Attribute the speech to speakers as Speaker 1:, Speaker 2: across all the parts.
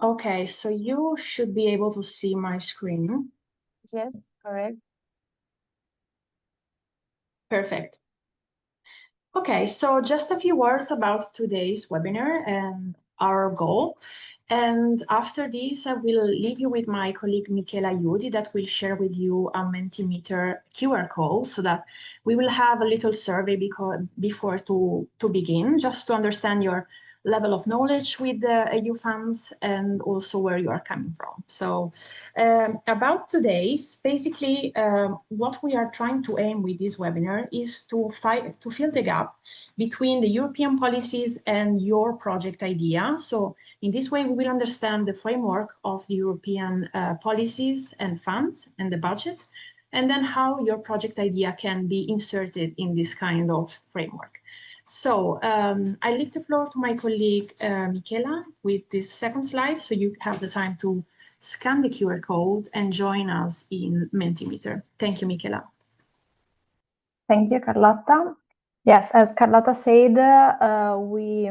Speaker 1: Okay, so you should be able to see my screen.
Speaker 2: Yes, correct.
Speaker 1: Perfect. Okay, so just a few words about today's webinar and our goal. And after this, I will leave you with my colleague Michela Iudi that will share with you a Mentimeter QR code so that we will have a little survey before to begin, just to understand your level of knowledge with the EU funds and also where you are coming from. So about today's, basically what we are trying to aim with this webinar is to fill the gap between the European policies and your project idea. So in this way, we will understand the framework of the European policies and funds and the budget, and then how your project idea can be inserted in this kind of framework. So I leave the floor to my colleague, Michela, with this second slide, so you have the time to scan the QR code and join us in Mentimeter. Thank you, Michela.
Speaker 3: Thank you, Carlotta. Yes, as Carlotta said, we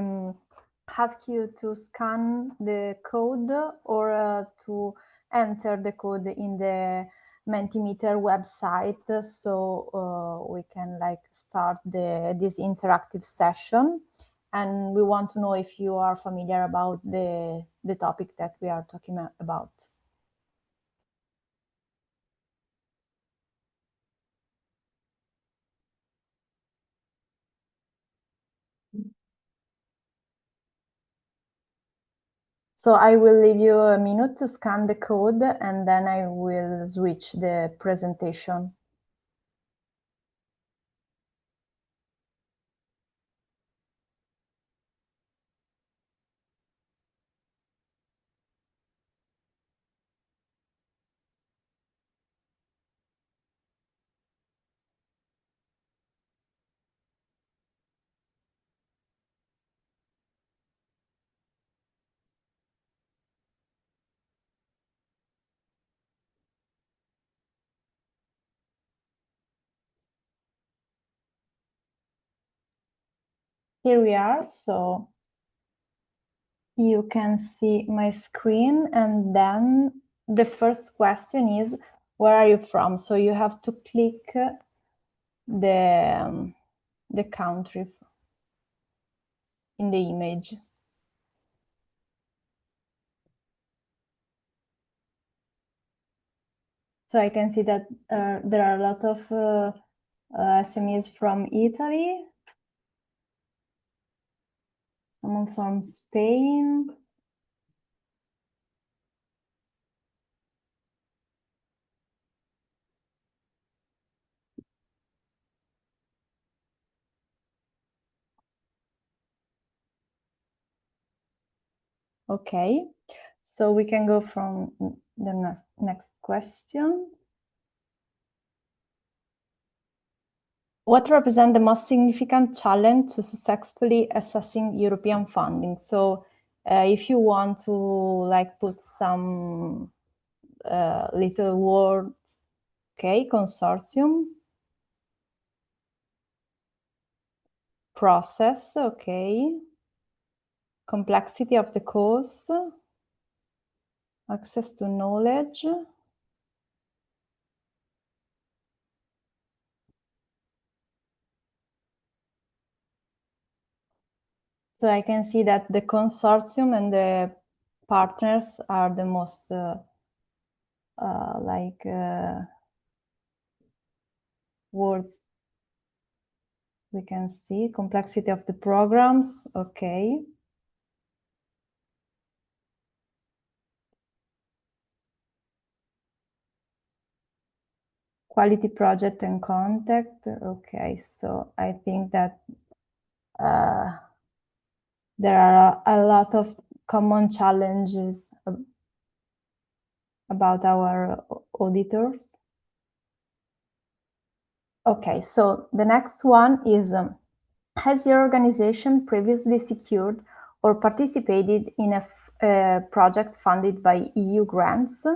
Speaker 3: ask you to scan the code or to enter the code in the Mentimeter website, so we can start this interactive session. And we want to know if you are familiar about the topic that we are talking about. So I will leave you a minute to scan the code and then I will switch the presentation. Here we are, so you can see my screen, and then the first question is, where are you from? So you have to click the country in the image. So I can see that there are a lot of SMEs from Italy, someone from Spain, okay, so we can go from the next question. What represents the most significant challenge to successfully assessing European funding? So if you want to put some little words, okay, consortium, process, okay, complexity of the course, access to knowledge, so I can see that the consortium and the partners are the most words we can see. Complexity of the programs, okay. Quality project and contact, okay. So I think that there are a lot of common challenges about our auditors. Okay, so the next one is, has your organization previously secured or participated in a project funded by EU grants?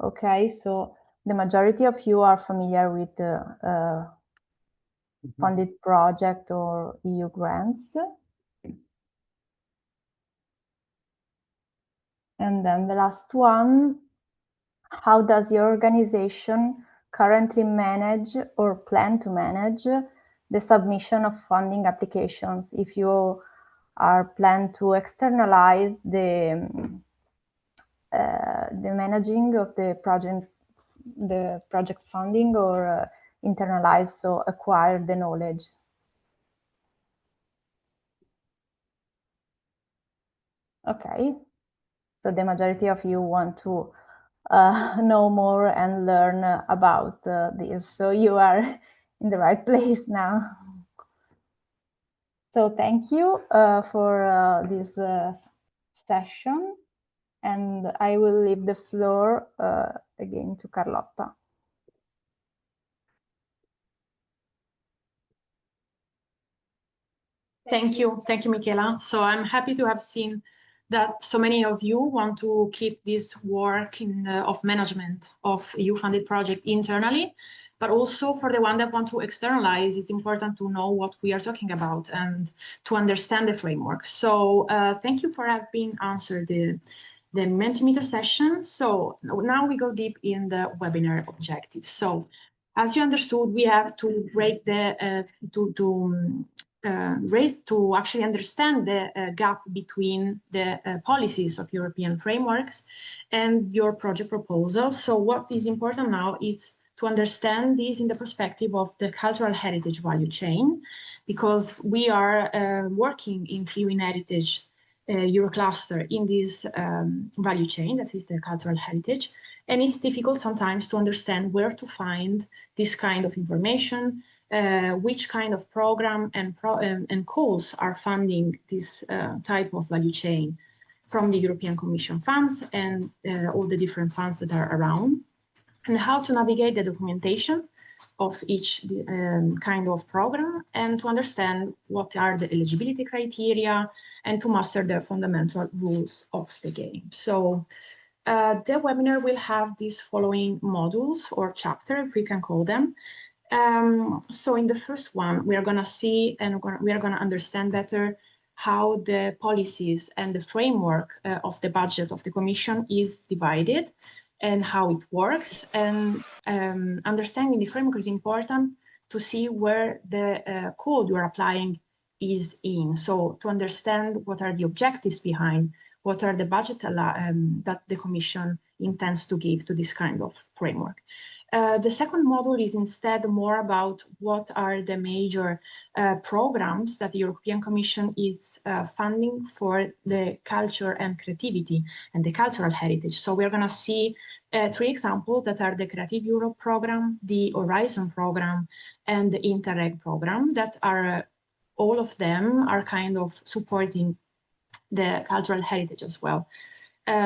Speaker 3: Okay, so the majority of you are familiar with the funded project or EU grants. And then the last one, how does your organization currently manage or plan to manage the submission of funding applications? If you are planned to externalize the managing of the project funding, or internalize, so acquire the knowledge. Okay, so the majority of you want to know more and learn about this, so you are in the right place now. So thank you for this session, and I will leave the floor again to Carlotta.
Speaker 1: Thank you, Michela. So I'm happy to have seen that so many of you want to keep this work of management of EU-funded project internally, but also for the one that want to externalize, it's important to know what we are talking about and to understand the framework. So thank you for having answered the Mentimeter session. So now we go deep in the webinar objectives. So as you understood, we have to break the to actually understand the gap between the policies of European frameworks and your project proposal. So what is important now is to understand this in the perspective of the cultural heritage value chain, because we are working in CR.EU.IN heritage Eurocluster in this value chain, that is the cultural heritage. And it's difficult sometimes to understand where to find this kind of information, which kind of program and calls are funding this type of value chain from the European Commission funds and all the different funds that are around, and how to navigate the documentation of each kind of program, and to understand what are the eligibility criteria and to master the fundamental rules of the game. So the webinar will have these following modules or chapters, we can call them. So in the first one, we are going to see and we are going to understand better how the policies and the framework of the budget of the Commission is divided and how it works. And understanding the framework is important to see where the code you are applying is in. So to understand what are the objectives behind, what are the budget that the Commission intends to give to this kind of framework. The second module is instead more about what are the major programs that the European Commission is funding for the culture and creativity and the cultural heritage. So we're going to see 3 examples that are the Creative Europe program, the Horizon program, and the Interreg program that are all of them are kind of supporting the cultural heritage as well.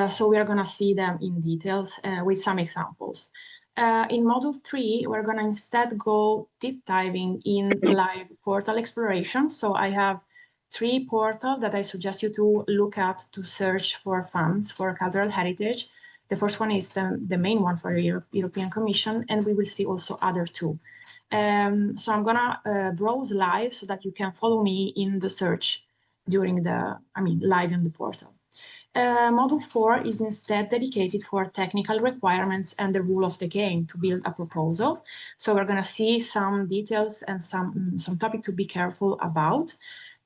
Speaker 1: So we are going to see them in details with some examples. In module 3, we're going to instead go deep diving in live portal exploration. So I have 3 portals that I suggest you to look at to search for funds for cultural heritage. The first one is the main one for the European Commission, and we will see also other 2. So I'm going to browse live so that you can follow me in the search during live in the portal. Module 4 is instead dedicated for technical requirements and the rule of the game to build a proposal. So we're going to see some details and some topic to be careful about.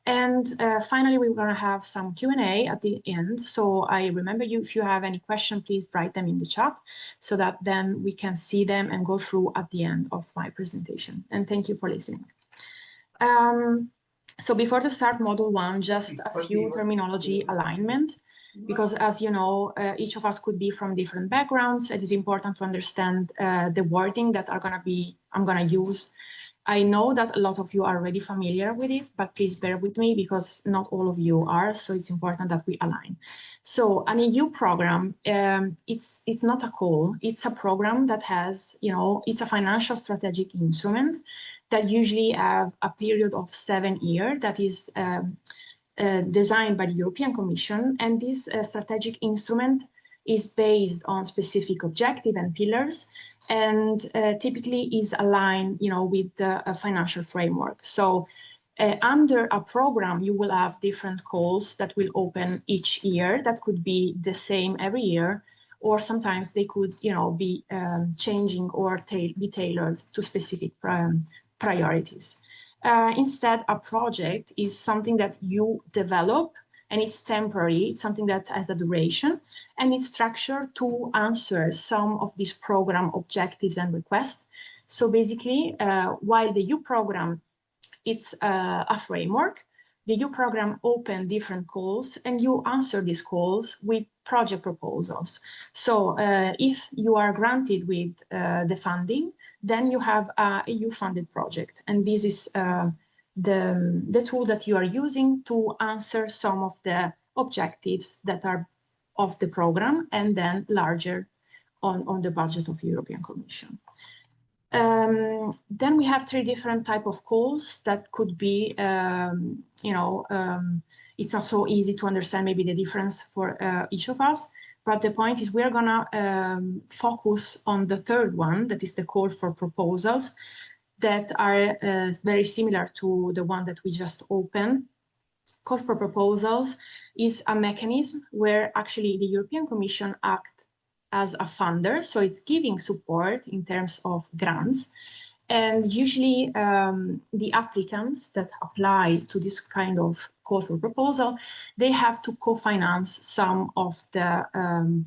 Speaker 1: And finally, we're going to have some Q&A at the end. So I remember you, if you have any question, please write them in the chat so that then we can see them and go through at the end of my presentation. And thank you for listening. So before to start module 1, just a few terminology alignment, because as you know, each of us could be from different backgrounds. It is important to understand the wording that I'm going to use. I know that a lot of you are already familiar with it, but please bear with me because not all of you are, so it's important that we align. So an EU program, it's not a call, it's a program that has, it's a financial strategic instrument that usually have a period of 7 years that is designed by the European Commission. And this strategic instrument is based on specific objective and pillars, and typically is aligned, with the financial framework. So under a program, you will have different calls that will open each year. That could be the same every year, or sometimes they could, be changing or be tailored to specific priorities. Instead, a project is something that you develop, and it's temporary. It's something that has a duration, and it's structured to answer some of these program objectives and requests. So basically, while the U program, it's a framework, the U program open different calls, and you answer these calls with project proposals. So if you are granted with the funding, then you have a EU-funded project, and this is the tool that you are using to answer some of the objectives that are of the program, and then larger on the budget of the European Commission. Then we have 3 different type of calls that could be, it's not so easy to understand maybe the difference for each of us, but the point is we're gonna focus on the third one, that is the call for proposals, that are very similar to the one that we just opened. Call for proposals is a mechanism where actually the European Commission acts as a funder, so it's giving support in terms of grants. And usually the applicants that apply to this kind of call for proposal, they have to co-finance some of the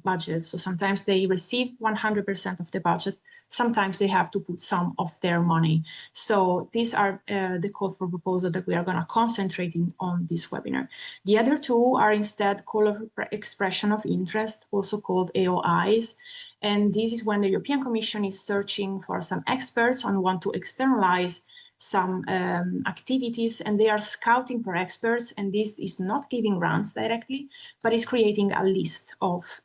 Speaker 1: budget. So sometimes they receive 100% of the budget, sometimes they have to put some of their money. So these are the call for proposal that we are going to concentrate on this webinar. The other 2 are instead call of expression of interest, also called AOIs. And this is when the European Commission is searching for some experts and want to externalize some activities, and they are scouting for experts, and this is not giving grants directly, but is creating a list of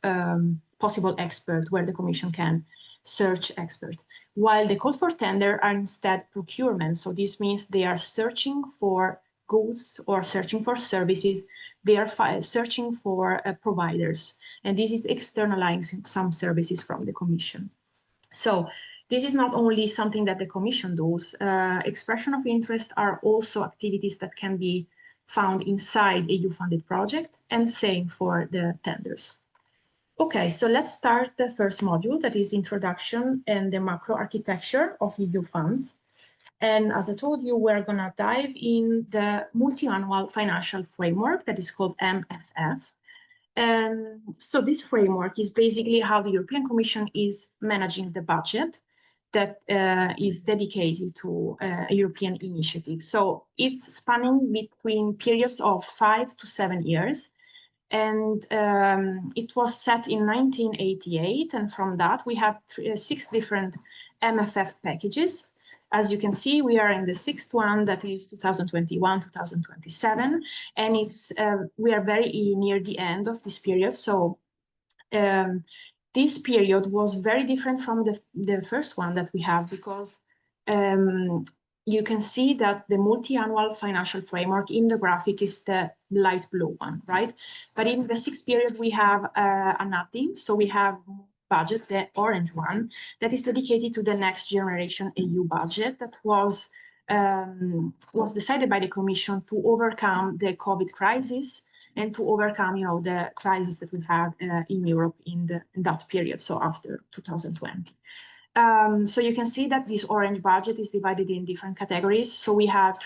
Speaker 1: possible experts where the Commission can search experts. While the call for tender are instead procurement, so this means they are searching for goods or searching for services, they are searching for providers, and this is externalizing some services from the Commission. So this is not only something that the Commission does. Expression of interest are also activities that can be found inside a EU-funded project, and same for the tenders. Okay, so let's start the first module, that is introduction and the macro architecture of EU funds. And as I told you, we're going to dive in the multi-annual financial framework that is called MFF. So this framework is basically how the European Commission is managing the budget that is dedicated to a European initiative. So it's spanning between periods of 5 to 7 years. And it was set in 1988. And from that, we have 6 different MFF packages. As you can see, we are in the 6th one, that is 2021, 2027. And it's we are very near the end of this period. So this period was very different from the first one that we have, because you can see that the multi-annual financial framework in the graphic is the light blue one, right? But in the 6th period, we have a nothing. So we have budget, the orange one, that is dedicated to the next generation EU budget that was decided by the Commission to overcome the COVID crisis and to overcome, the crisis that we have in Europe in that period, so after 2020. So you can see that this orange budget is divided in different categories. So we have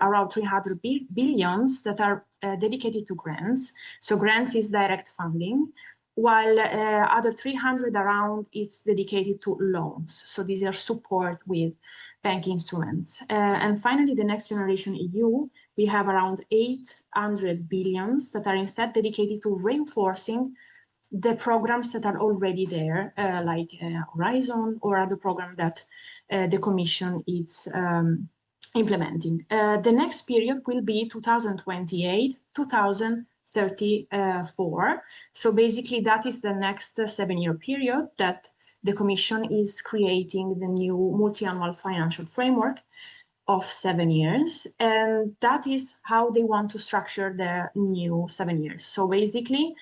Speaker 1: around 300 billions that are dedicated to grants. So grants is direct funding, while other 300 around is dedicated to loans. So these are support with bank instruments. And finally, the next generation EU, we have around 800 billions that are instead dedicated to reinforcing the programs that are already there, like Horizon or other program that the Commission is implementing. The next period will be 2028, 2034. So basically that is the next 7-year period that the Commission is creating the new multi-annual financial framework of 7 years. And that is how they want to structure the new 7 years. So basically,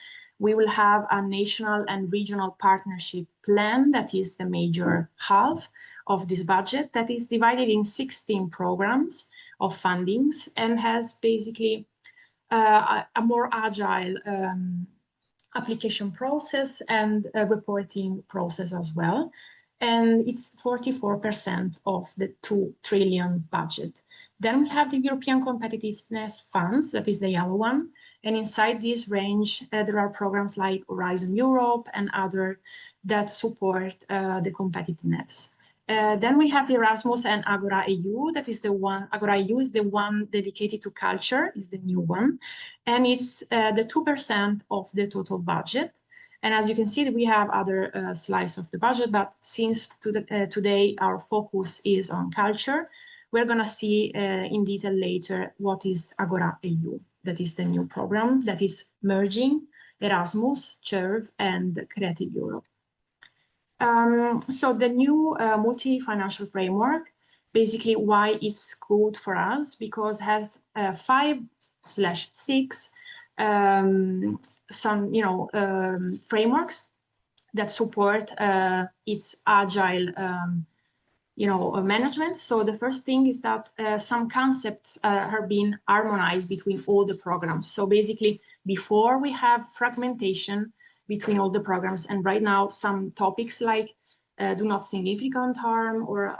Speaker 1: We will have a national and regional partnership plan that is the major half of this budget, that is divided in 16 programs of fundings and has basically a more agile application process and a reporting process as well. And it's 44% of the 2 trillion budget. Then we have the European Competitiveness Funds, that is the yellow one. And inside this range, there are programs like Horizon Europe and other that support the competitiveness. Then we have the Erasmus and Agora.EU, that is the one, Agora.EU is the one dedicated to culture, is the new one. And it's the 2% of the total budget. And as you can see, we have other slices of the budget, but since today our focus is on culture, we're gonna see in detail later what is Agora.EU. That is the new program that is merging Erasmus, CERV, and Creative Europe. So the new multi-financial framework, basically why it's good for us, because it has 5/6 some, frameworks that support its agile, management. So the first thing is that some concepts are being harmonized between all the programs. So basically, before we have fragmentation between all the programs, and right now some topics like do not significant harm or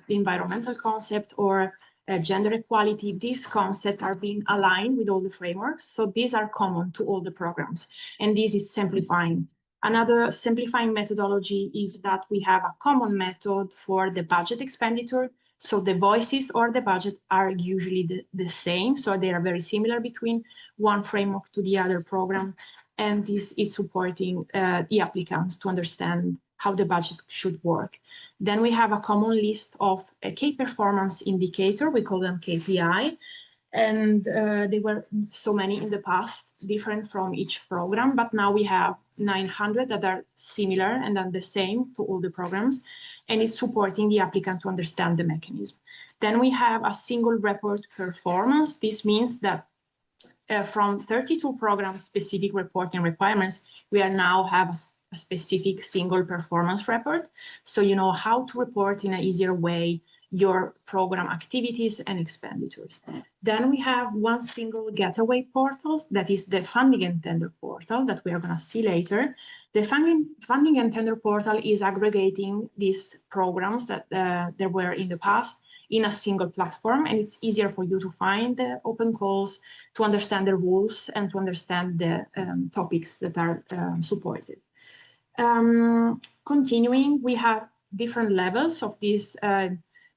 Speaker 1: the environmental concept or gender equality, these concepts are being aligned with all the frameworks. So these are common to all the programs, and this is simplifying. Another simplifying methodology is that we have a common method for the budget expenditure. So the voices or the budget are usually the same. So they are very similar between one framework to the other program. And this is supporting the applicants to understand how the budget should work. Then we have a common list of key performance indicator, we call them KPI, and they were so many in the past, different from each program, but now we have 900 that are similar and then the same to all the programs, and it's supporting the applicant to understand the mechanism. Then we have a single report performance. This means that from 32 programs specific reporting requirements, we are now have a specific single performance report. So you know how to report in an easier way your program activities and expenditures. Then we have one single getaway portal, that is the funding and tender portal that we are going to see later. The funding and tender portal is aggregating these programs that there were in the past in a single platform, and it's easier for you to find the open calls, to understand the rules, and to understand the topics that are supported. Continuing, we have different levels of this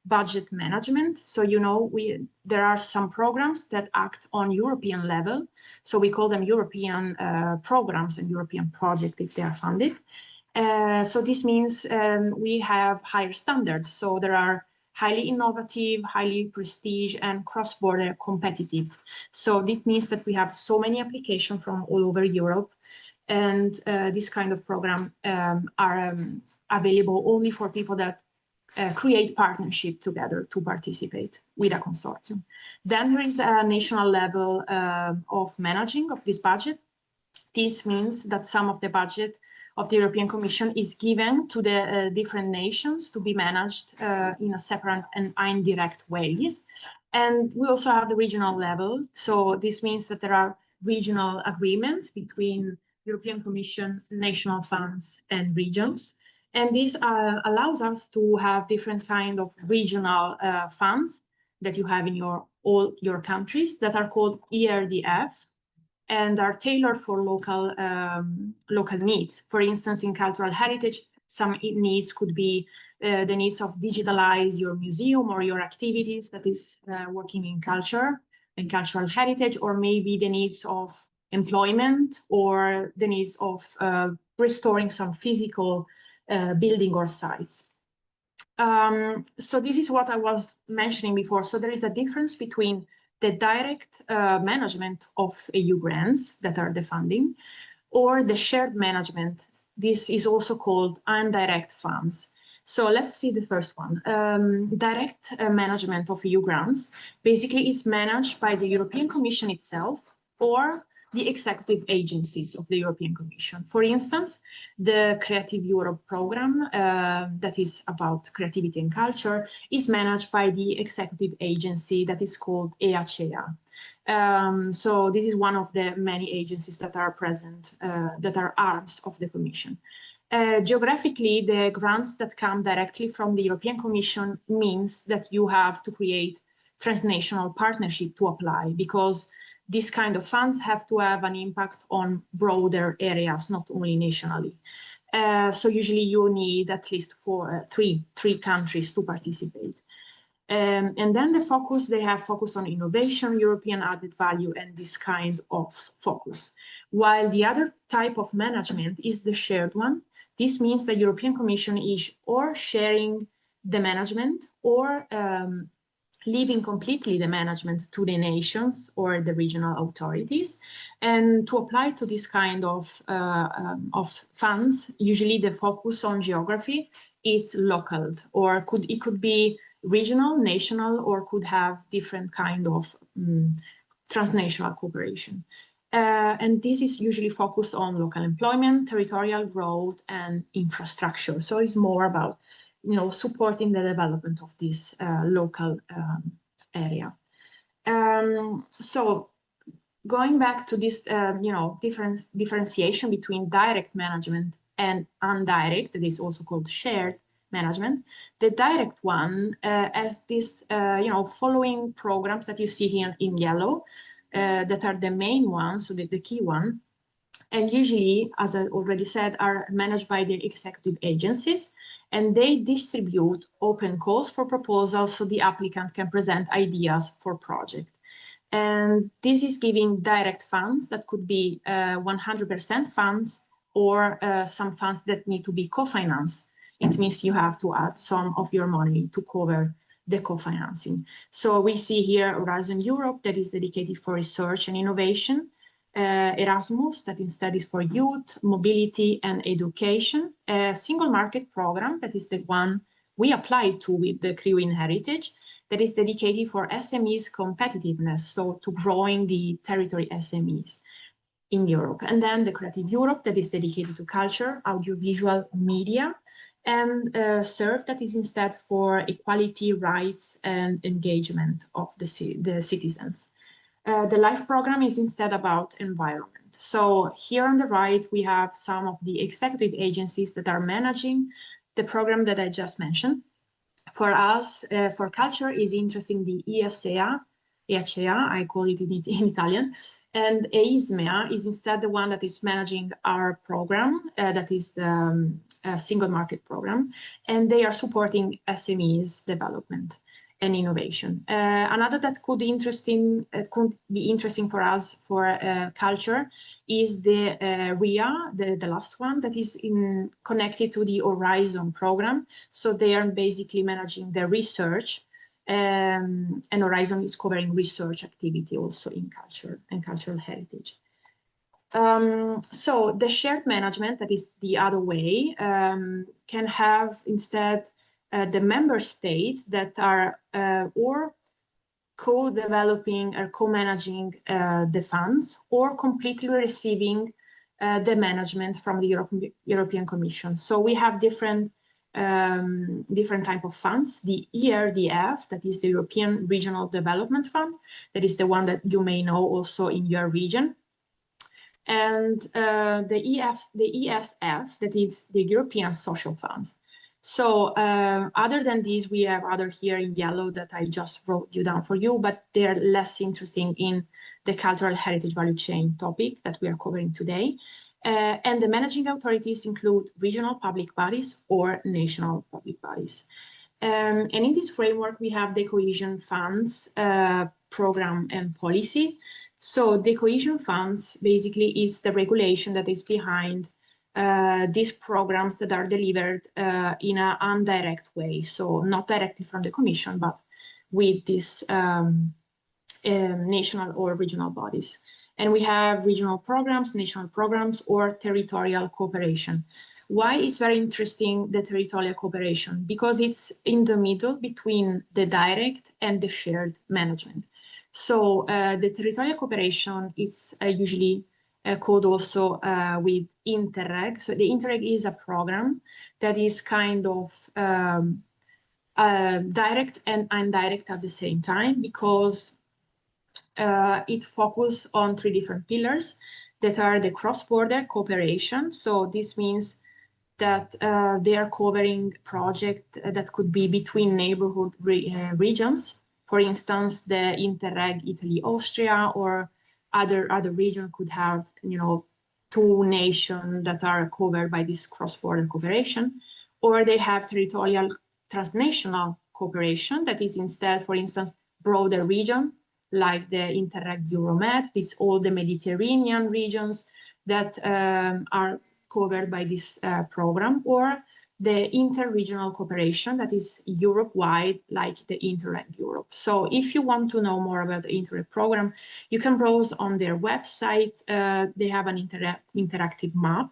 Speaker 1: budget management. So, you know, there are some programs that act on European level. So we call them European programs and European projects if they are funded. So this means we have higher standards. So there are highly innovative, highly prestige, and cross-border competitive. So this means that we have so many applications from all over Europe, and this kind of program are available only for people that create partnership together to participate with a consortium. Then there is a national level of managing of this budget. This means that some of the budget of the European Commission is given to the different nations to be managed in a separate and indirect ways. And we also have the regional level. So this means that there are regional agreements between European Commission, national funds, and regions. And this allows us to have different kind of regional funds that you have in all your countries that are called ERDF, and are tailored for local needs. For instance, in cultural heritage, some needs could be the needs of digitalize your museum or your activities that is working in culture and cultural heritage, or maybe the needs of employment or the needs of restoring some physical building or sites. So this is what I was mentioning before. So there is a difference between the direct management of EU grants that are the funding, or the shared management. This is also called indirect funds. So let's see the first one. Direct management of EU grants basically is managed by the European Commission itself or the executive agencies of the European Commission. For instance, the Creative Europe program that is about creativity and culture is managed by the executive agency that is called EACEA. So this is one of the many agencies that are present, that are arms of the Commission. Geographically, the grants that come directly from the European Commission means that you have to create transnational partnership to apply, because these kind of funds have to have an impact on broader areas, not only nationally. So usually you need at least three countries to participate. And then they have focus on innovation, European added value, and this kind of focus. While the other type of management is the shared one. This means the European Commission is or sharing the management or leaving completely the management to the nations or the regional authorities. And to apply to this kind of funds, usually the focus on geography is local, or it could be regional, national, or could have different kind of transnational cooperation. And this is usually focused on local employment, territorial growth, and infrastructure. So it's more about, supporting the development of this local area. So going back to this, differentiation between direct management and indirect, that is also called shared management. The direct one has this, following programs that you see here in yellow, that are the main ones, so the key one, and usually, as I already said, are managed by the executive agencies, and they distribute open calls for proposals so the applicant can present ideas for project. And this is giving direct funds that could be 100% funds or some funds that need to be co-financed. It means you have to add some of your money to cover the co-financing. So we see here Horizon Europe that is dedicated for research and innovation, Erasmus that instead is for youth, mobility and education, a single market program that is the one we applied to with the CR..UN heritage that is dedicated for SMEs competitiveness, so to growing the territory SMEs in Europe. And then the Creative Europe that is dedicated to culture, audiovisual media, and SERV that is instead for equality, rights, and engagement of the citizens. The LIFE program is instead about environment. So here on the right, we have some of the executive agencies that are managing the program that I just mentioned. For us, for culture is interesting the EACEA, I call it in Italian, and EISMEA is instead the one that is managing our program, that is the single market program, and they are supporting SMEs development and innovation. Another that could be interesting for us for culture is the RIA, the last one that is connected to the Horizon program. So they are basically managing the research, and Horizon is covering research activity also in culture and cultural heritage. So the shared management, that is the other way, can have instead the member states that are or co-developing or co-managing the funds, or completely receiving the management from the European Commission. So we have different type of funds. The ERDF, that is the European Regional Development Fund, that is the one that you may know also in your region. And the ESF, that is the European Social Fund. So other than these, we have other here in yellow that I just wrote you down for you, but they're less interesting in the cultural heritage value chain topic that we are covering today. And the managing authorities include regional public bodies or national public bodies. And in this framework, we have the cohesion funds program and policy. So the cohesion funds basically is the regulation that is behind these programs that are delivered in an indirect way. So not directly from the Commission, but with these national or regional bodies. And we have regional programs, national programs, or territorial cooperation. Why is very interesting, the territorial cooperation? Because it's in the middle between the direct and the shared management. So the territorial cooperation is usually called also with Interreg. So the Interreg is a program that is kind of direct and indirect at the same time, because it focuses on 3 different pillars that are the cross-border cooperation. So this means that they are covering projects that could be between neighborhood regions. For instance, the Interreg Italy-Austria, or other region could have, 2 nations that are covered by this cross-border cooperation, or they have territorial transnational cooperation that is instead, for instance, broader region, like the Interreg Euromed. It's all the Mediterranean regions that are covered by this program, or the interregional cooperation that is Europe-wide, like the Interreg Europe. So if you want to know more about the Interreg program, you can browse on their website. They have an interactive map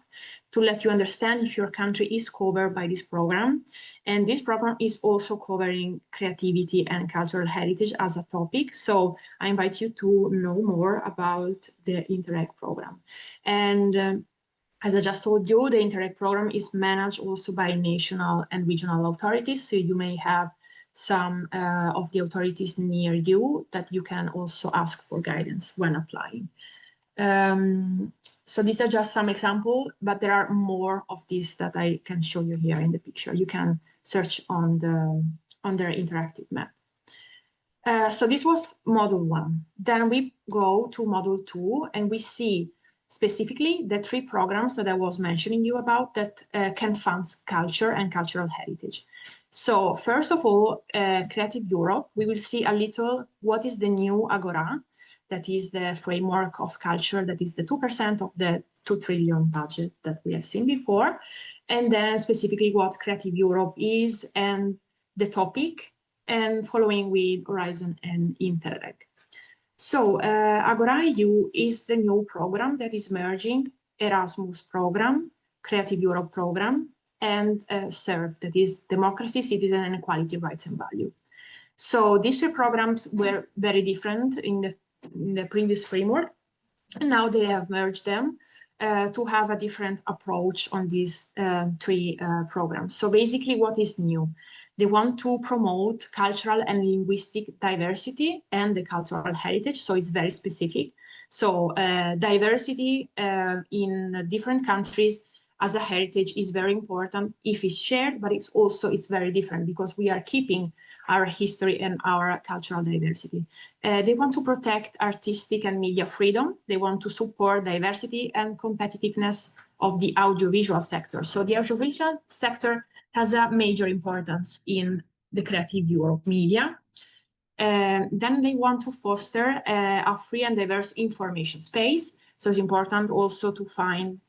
Speaker 1: to let you understand if your country is covered by this program. And this program is also covering creativity and cultural heritage as a topic. So I invite you to know more about the Interreg program. And as I just told you, the Interreg program is managed also by national and regional authorities. So you may have some of the authorities near you that you can also ask for guidance when applying. So these are just some examples, but there are more of these that I can show you here in the picture. You can search on their interactive map. So this was module 1. Then we go to module 2, and we see specifically the 3 programs that I was mentioning you about that can fund culture and cultural heritage. So first of all, Creative Europe, we will see a little what is the new Agora, that is the framework of culture, that is the 2% of the 2 trillion budget that we have seen before, and then specifically what Creative Europe is and the topic, and following with Horizon and Interreg. So Agora.EU is the new program that is merging Erasmus program, Creative Europe program, and SERV, that is Democracy, Citizen and Equality, Rights and Value. So these 3 programs were very different in the previous framework, and now they have merged them to have a different approach on these 3 programs. So basically what is new? They want to promote cultural and linguistic diversity and the cultural heritage, so it's very specific. So diversity in different countries as a heritage is very important if it's shared, but it's very different because we are keeping our history and our cultural diversity. They want to protect artistic and media freedom. They want to support diversity and competitiveness of the audiovisual sector. So the audiovisual sector has a major importance in the Creative Europe media. Then they want to foster a free and diverse information space. So it's important also to find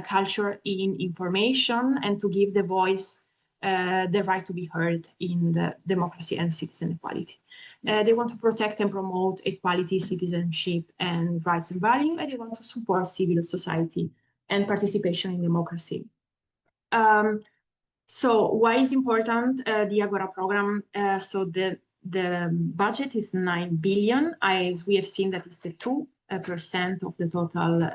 Speaker 1: culture in information and to give the voice the right to be heard in the democracy and citizen equality. They want to protect and promote equality, citizenship, and rights and value, and they want to support civil society and participation in democracy. So why is important the Agora program? So the budget is 9 billion. As we have seen, that is the 2% of the total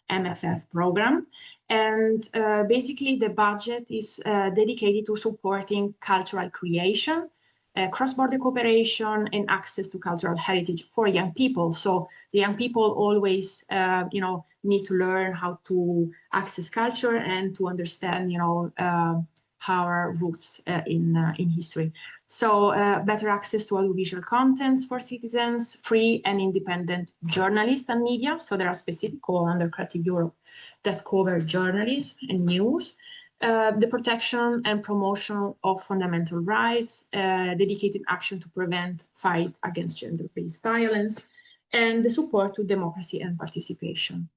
Speaker 1: MFF program. And basically the budget is dedicated to supporting cultural creation, cross-border cooperation, and access to cultural heritage for young people. So the young people always, need to learn how to access culture and to understand, our roots in history. So better access to audiovisual contents for citizens, free and independent journalists and media. So there are specific calls under Creative Europe that cover journalism and news. The protection and promotion of fundamental rights, dedicated action to fight against gender-based violence, and the support to democracy and participation.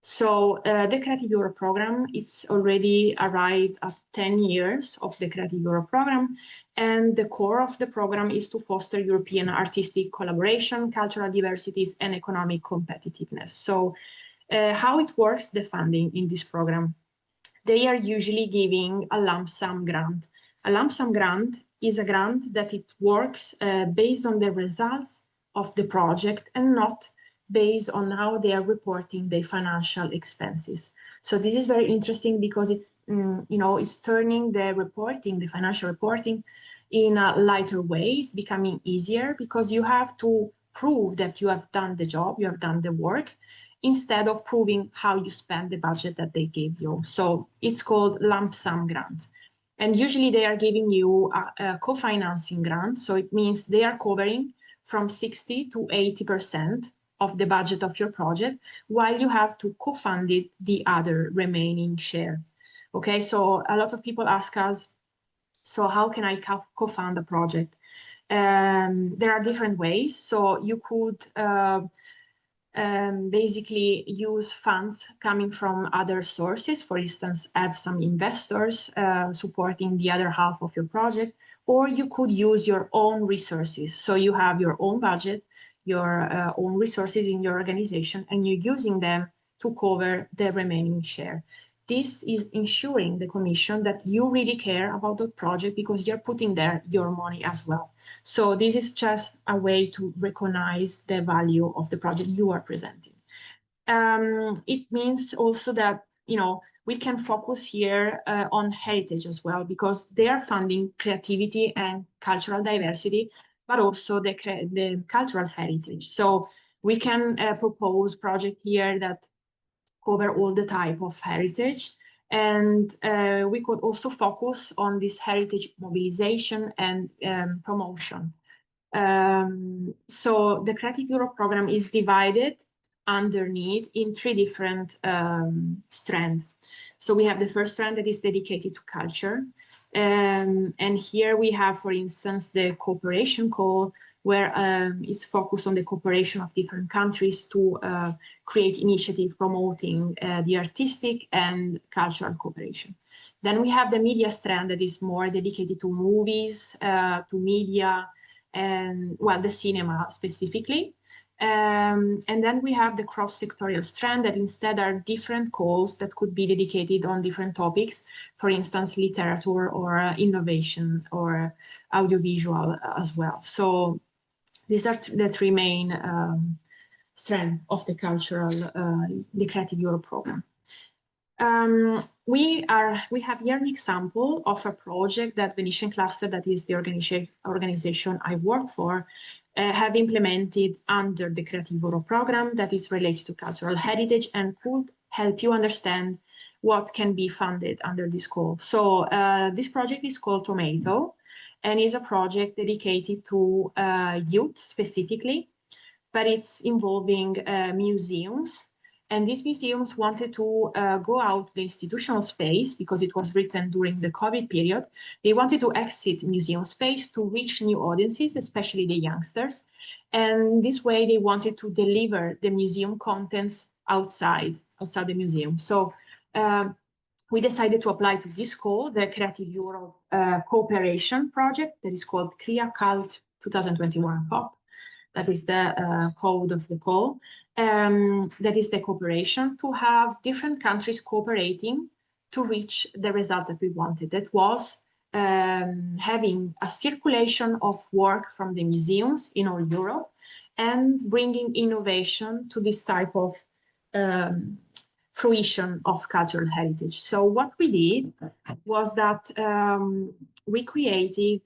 Speaker 1: So the Creative Europe program is already arrived at 10 years of the Creative Europe program, and the core of the program is to foster European artistic collaboration, cultural diversities, and economic competitiveness. So how it works, the funding in this program? They are usually giving a lump sum grant. A lump sum grant is a grant that it works based on the results of the project and not based on how they are reporting their financial expenses. So this is very interesting because it's, it's turning the reporting, the financial reporting, in a lighter way. It's becoming easier because you have to prove that you have done the job, you have done the work, instead of proving how you spend the budget that they gave you. So it's called lump sum grant. And usually they are giving you a co-financing grant. So it means they are covering from 60 to 80% of the budget of your project, while you have to co-fund it the other remaining share. Okay, so a lot of people ask us, so how can I co-fund a project? There are different ways. So you could basically use funds coming from other sources. For instance, have some investors supporting the other half of your project, or you could use your own resources. So you have your own budget, your own resources in your organization, and you're using them to cover the remaining share. This is ensuring the Commission that you really care about the project because you're putting there your money as well. So this is just a way to recognize the value of the project you are presenting. It means also that, we can focus here on heritage as well, because they are funding creativity and cultural diversity, but also the cultural heritage. So we can propose project here that cover all the type of heritage. And we could also focus on this heritage mobilization and promotion. So the Creative Europe program is divided underneath in 3 different strands. So we have the first strand that is dedicated to culture. And here we have, for instance, the cooperation call, where it's focused on the cooperation of different countries to create initiative promoting the artistic and cultural cooperation. Then we have the media strand that is more dedicated to movies, to media, and the cinema specifically. And then we have the cross-sectorial strand that instead are different calls that could be dedicated on different topics, for instance, literature or innovation or audiovisual as well. So these are the 3 main strands of the the Creative Europe program. We have here an example of a project that Venetian Cluster, that is the organization I work for, have implemented under the Creative Europe program that is related to cultural heritage and could help you understand what can be funded under this call. So this project is called Tomato, and is a project dedicated to youth specifically, but it's involving museums. And these museums wanted to go out the institutional space because it was written during the COVID period. They wanted to exit museum space to reach new audiences, especially the youngsters. And this way they wanted to deliver the museum contents outside the museum. So we decided to apply to this call, the Creative Europe cooperation project that is called CREA-CULT 2021 COP. That is the code of the call. That is the cooperation to have different countries cooperating to reach the result that we wanted. That was having a circulation of work from the museums in all Europe and bringing innovation to this type of fruition of cultural heritage. So what we did was that we created,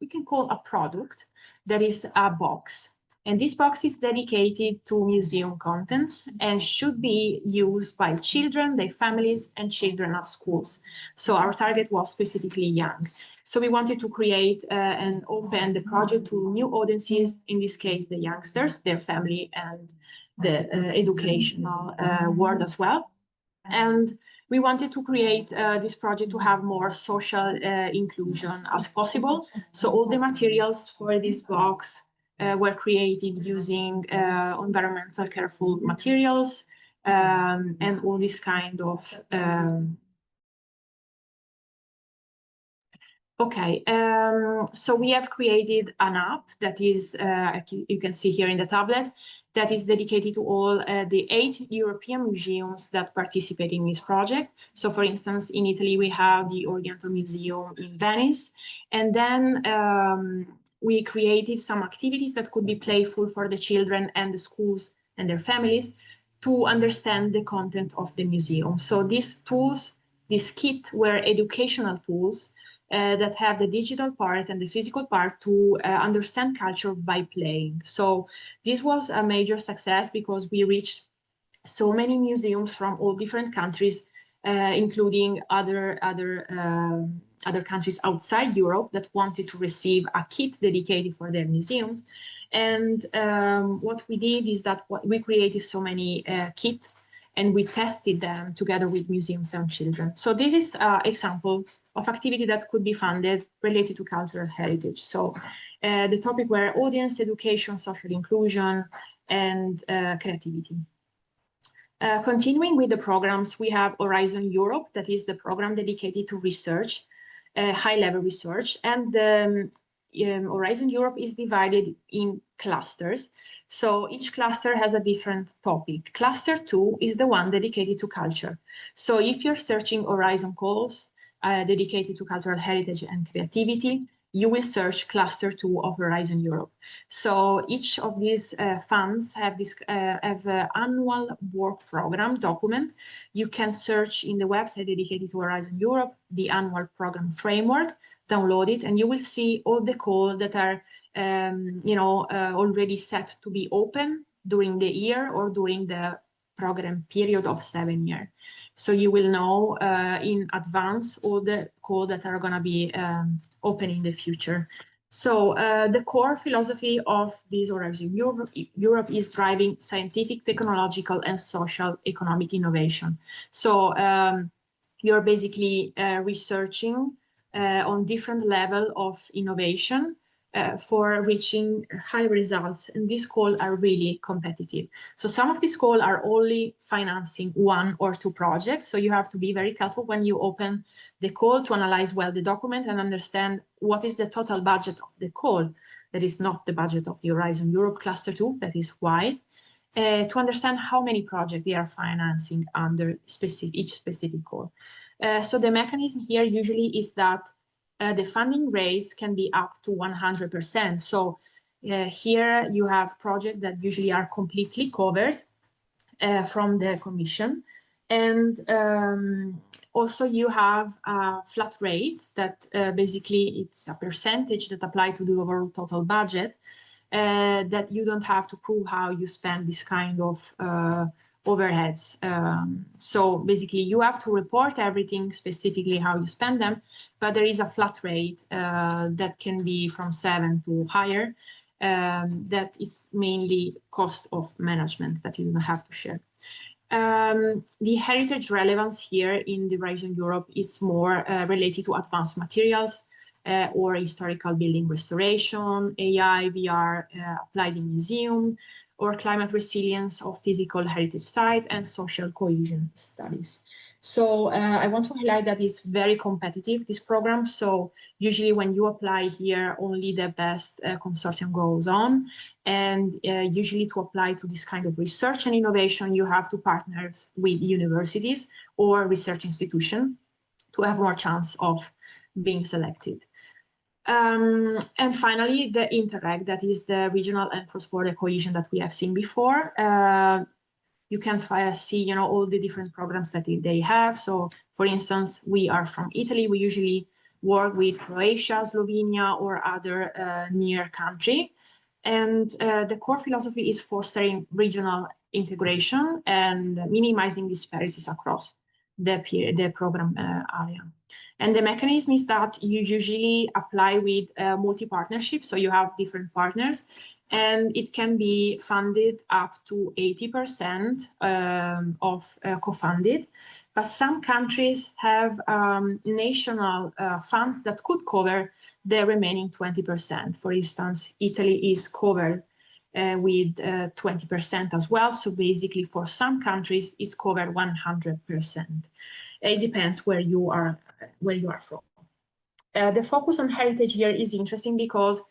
Speaker 1: we can call a product that is a box. And this box is dedicated to museum contents and should be used by children, their families, and children at schools. So our target was specifically young. So we wanted to create and open the project to new audiences, in this case, the youngsters, their family, and the educational world as well. And we wanted to create this project to have more social inclusion as possible. So all the materials for this box were created using environmental careful materials and all this kind of Okay, so we have created an app that is, you can see here in the tablet, that is dedicated to all the 8 European museums that participate in this project. So for instance, in Italy, we have the Oriental Museum in Venice, and then we created some activities that could be playful for the children and the schools and their families to understand the content of the museum. So these tools, this kit, were educational tools that have the digital part and the physical part to understand culture by playing. So this was a major success because we reached so many museums from all different countries, including other countries outside Europe that wanted to receive a kit dedicated for their museums. And what we did is that we created so many kits and we tested them together with museums and children. So this is an example of activity that could be funded related to cultural heritage. So the topic were audience, education, social inclusion, and creativity. Continuing with the programs, we have Horizon Europe, that is the program dedicated to research, high-level research, and Horizon Europe is divided in clusters. So each cluster has a different topic. Cluster 2 is the one dedicated to culture. So if you're searching Horizon calls dedicated to cultural heritage and creativity, you will search cluster 2 of Horizon Europe. So each of these funds have this annual work program document. You can search in the website dedicated to Horizon Europe, the annual program framework, download it, and you will see all the calls that are already set to be open during the year or during the program period of 7 years. So you will know in advance all the calls that are going to be open in the future. So the core philosophy of this Horizon Europe is driving scientific, technological, and social economic innovation. So you're basically researching on different level of innovation for reaching high results, and these calls are really competitive. So some of these calls are only financing 1 or 2 projects, so you have to be very careful when you open the call to analyze well the document and understand what is the total budget of the call. That is not the budget of the Horizon Europe Cluster 2, that is wide, to understand how many projects they are financing under each specific call. So the mechanism here usually is that the funding rates can be up to 100%. So here you have projects that usually are completely covered from the Commission. And also you have flat rates that basically it's a percentage that apply to the overall total budget that you don't have to prove how you spend this kind of overheads. So basically you have to report everything specifically how you spend them, but there is a flat rate that can be from 7 to higher. That is mainly cost of management that you don't have to share. The heritage relevance here in the Horizon Europe is more related to advanced materials or historical building restoration, AI, VR applied in museum, or climate resilience of physical heritage site and social cohesion studies. So I want to highlight that it's very competitive, this program. So usually when you apply here, only the best consortium goes on. And usually to apply to this kind of research and innovation, you have to partner with universities or research institutions to have more chance of being selected. And finally, the Interreg, that is the regional and cross-border cohesion that we have seen before. You can see, all the different programs that they have. So, for instance, we are from Italy. We usually work with Croatia, Slovenia, or other near country. And the core philosophy is fostering regional integration and minimizing disparities across the program area. And the mechanism is that you usually apply with multi-partnerships, so you have different partners, and it can be funded up to 80% of co-funded. But some countries have national funds that could cover the remaining 20%. For instance, Italy is covered with 20% as well. So basically for some countries, it's covered 100%. It depends where you are from. The focus on heritage here is interesting because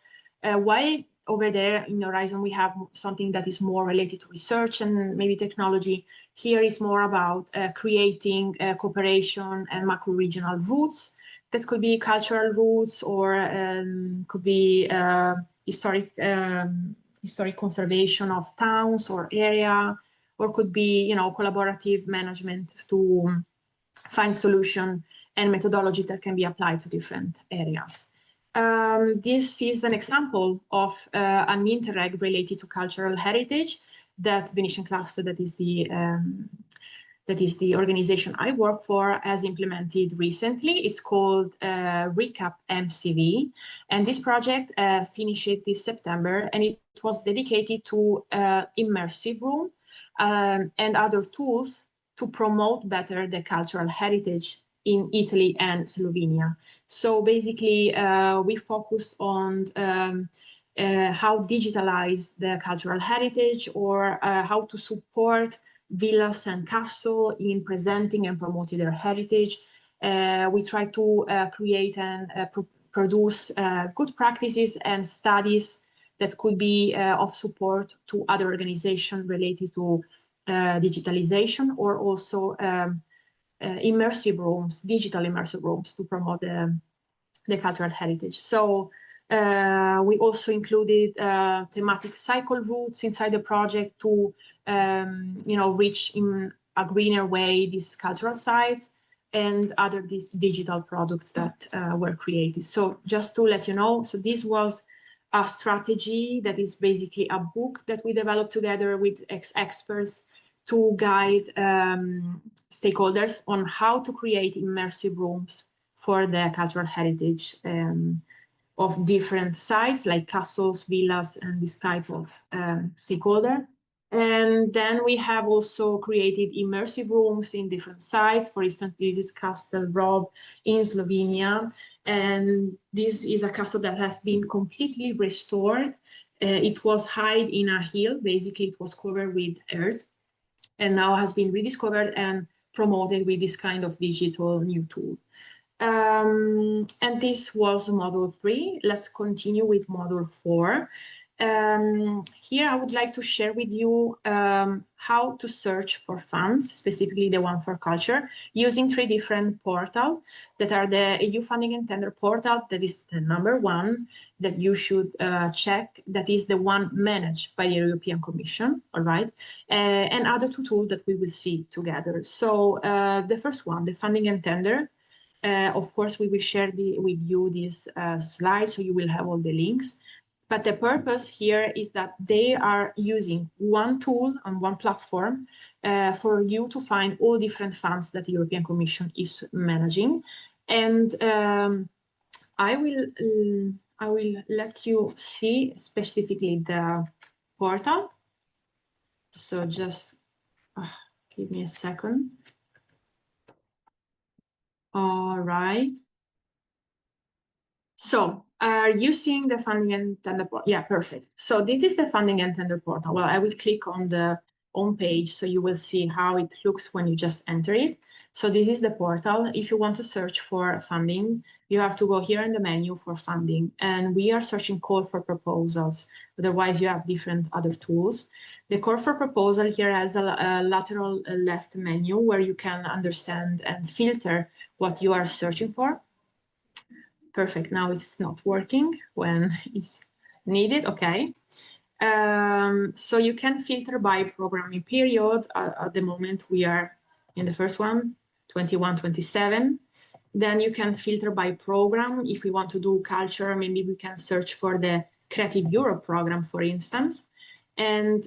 Speaker 1: while over there in Horizon we have something that is more related to research and maybe technology, here is more about creating cooperation and macro-regional routes that could be cultural roots, or could be historic conservation of towns or area, or could be, you know, collaborative management to find solution and methodology that can be applied to different areas. This is an example of an interreg related to cultural heritage that Venetian Cluster, that is the organization I work for, has implemented recently. It's called Recap MCV, and this project finished this September, and it was dedicated to immersive room and other tools to promote better the cultural heritage in Italy and Slovenia. So basically, we focused on how digitalize the cultural heritage, or how to support villas and castles in presenting and promoting their heritage. We try to create and produce good practices and studies that could be of support to other organizations related to digitalization, or also immersive rooms, digital immersive rooms, to promote the cultural heritage. So we also included thematic cycle routes inside the project to you know, reach in a greener way these cultural sites and other digital products that were created. So just to let you know, so this was a strategy that is basically a book that we developed together with experts to guide stakeholders on how to create immersive rooms for the cultural heritage of different sites like castles, villas, and this type of stakeholder. And then we have also created immersive rooms in different sites. For instance, this is Castle Rob in Slovenia. And this is a castle that has been completely restored. It was hid in a hill. Basically, it was covered with earth, and now has been rediscovered and promoted with this kind of digital new tool. And this was module 3. Let's continue with module 4. Here I would like to share with you how to search for funds, specifically the one for culture, using 3 different portals that are the EU funding and tender portal, that is the number 1 that you should check, that is the one managed by the European Commission, all right? And other 2 tools that we will see together. So the first one, the funding and tender, of course, we will share with you this slide, so you will have all the links. But the purpose here is that they are using one tool on one platform for you to find all different funds that the European Commission is managing. And I will let you see specifically the portal. So just give me a second. All right. So using the funding and tender portal, yeah, perfect. So this is the funding and tender portal. Well, I will click on the home page, so you will see how it looks when you just enter it. So this is the portal. If you want to search for funding, you have to go here in the menu for funding, and we are searching call for proposals. Otherwise, you have different other tools. The call for proposal here has a lateral left menu where you can understand and filter what you are searching for. Perfect, now it's not working when it's needed, okay. So you can filter by programming period. At the moment we are in the first one, 21-27. Then you can filter by program. If we want to do culture, maybe we can search for the Creative Europe program, for instance. And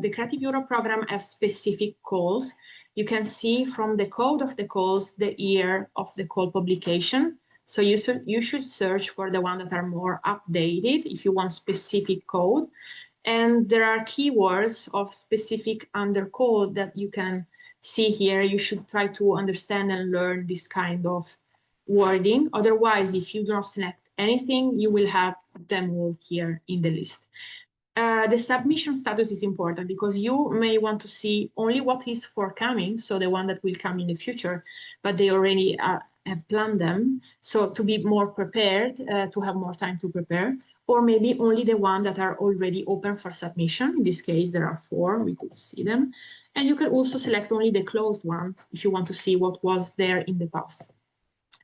Speaker 1: the Creative Europe program has specific calls. You can see from the code of the calls the year of the call publication. So you should search for the ones that are more updated if you want specific code. And there are keywords of specific under code that you can see here. You should try to understand and learn this kind of wording. Otherwise, if you don't select anything, you will have them all here in the list. The submission status is important because you may want to see only what is forthcoming, so the one that will come in the future, but they already have planned them. So to be more prepared, to have more time to prepare, or maybe only the one that are already open for submission. In this case, there are 4, we could see them. And you can also select only the closed one if you want to see what was there in the past.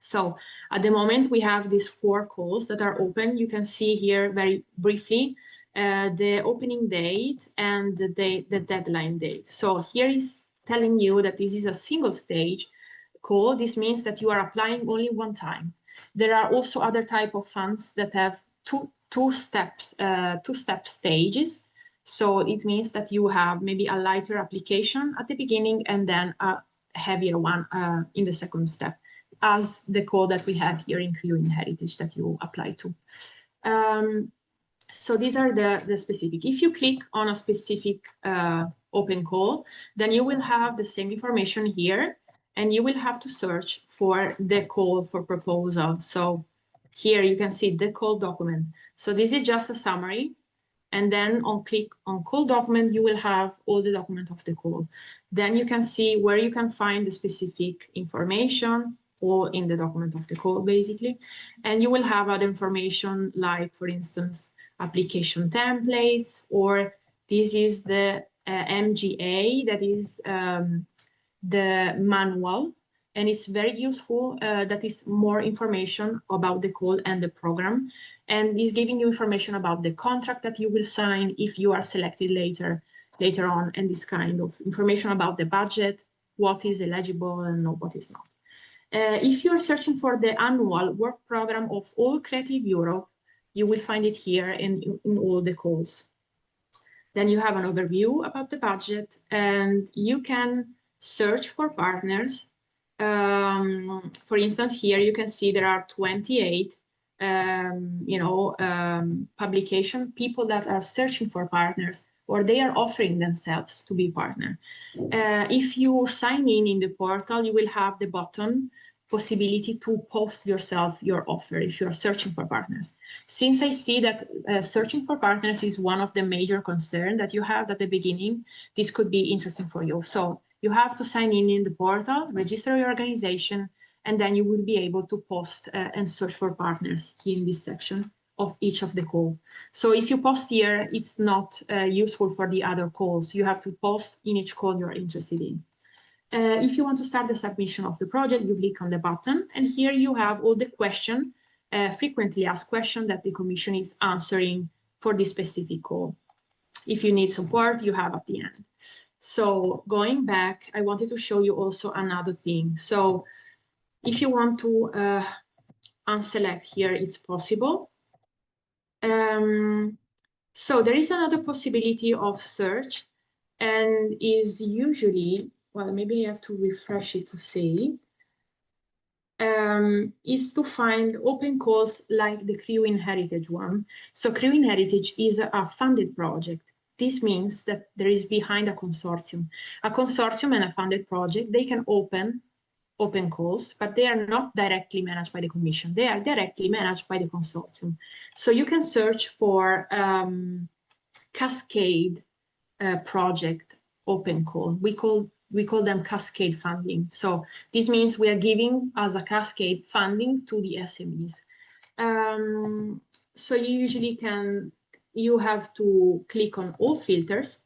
Speaker 1: So at the moment, we have these 4 calls that are open. You can see here very briefly the opening date and the deadline date. So here is telling you that this is a single stage call. This means that you are applying only one time. There are also other type of funds that have two step stages. So it means that you have maybe a lighter application at the beginning and then a heavier one in the second step, as the call that we have here in CR..UN Heritage that you apply to. So these are the specific. If you click on a specific open call, then you will have the same information here, and you will have to search for the call for proposal. So here you can see the call document. So this is just a summary. And then click on call document, you will have all the document of the call. Then you can see where you can find the specific information, or in the document of the call, basically. And you will have other information like, for instance, application templates, or this is the MGA, that is the manual, and it's very useful. That is more information about the call and the program, and is giving you information about the contract that you will sign if you are selected later on, and this kind of information about the budget, what is eligible and what is not. If you're searching for the annual work program of all Creative Europe, you will find it here in all the calls. Then you have an overview about the budget, and you can search for partners. For instance, here you can see there are 28 publication people that are searching for partners, or they are offering themselves to be partner. If you sign in the portal, you will have the button possibility to post yourself your offer if you are searching for partners. Since I see that searching for partners is one of the major concerns that you have at the beginning, this could be interesting for you. So you have to sign in the portal, register your organization, and then you will be able to post and search for partners here in this section of each of the calls. So if you post here, it's not useful for the other calls. You have to post in each call you're interested in. If you want to start the submission of the project, you click on the button, and here you have all the questions, frequently asked questions that the Commission is answering for this specific call. If you need support, you have at the end. So going back, I wanted to show you also another thing. So if you want to unselect here, it's possible. So there is another possibility of search, and is usually, well, maybe I have to refresh it to see, is to find open calls like the CR..UN Heritage one. So CR..UN Heritage is a funded project. This means that there is behind a consortium. A consortium and a funded project, they can open calls, but they are not directly managed by the Commission. They are directly managed by the consortium. So you can search for cascade project open call. We call them cascade funding. So this means we are giving as a cascade funding to the SMEs. So you usually you have to click on all filters,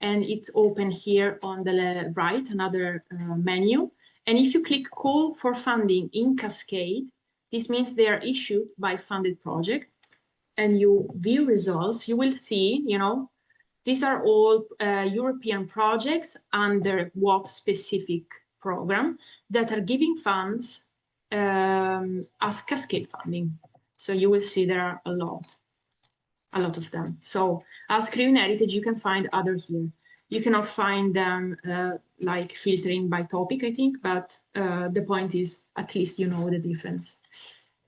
Speaker 1: and it's open here on the right, another menu. And if you click call for funding in cascade, this means they are issued by funded project, and you view results, you will see, these are all European projects under what specific program that are giving funds as cascade funding. So you will see there are a lot of them. So as CR..UN Heritage, you can find other here. You cannot find them like filtering by topic, I think, but the point is at least you know the difference.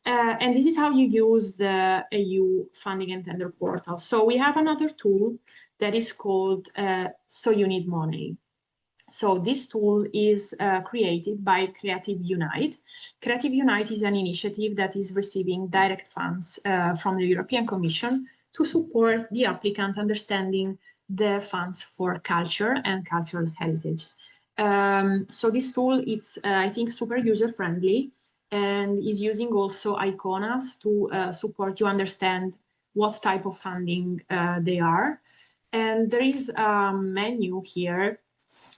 Speaker 1: And this is how you use the EU funding and tender portal. So we have another tool that is called So You Need Money. So this tool is created by Creative.UN. Creative.UN is an initiative that is receiving direct funds from the European Commission to support the applicant understanding the funds for culture and cultural heritage. So this tool is, I think, super user-friendly, and is using also iconas to support you understand what type of funding they are. And there is a menu here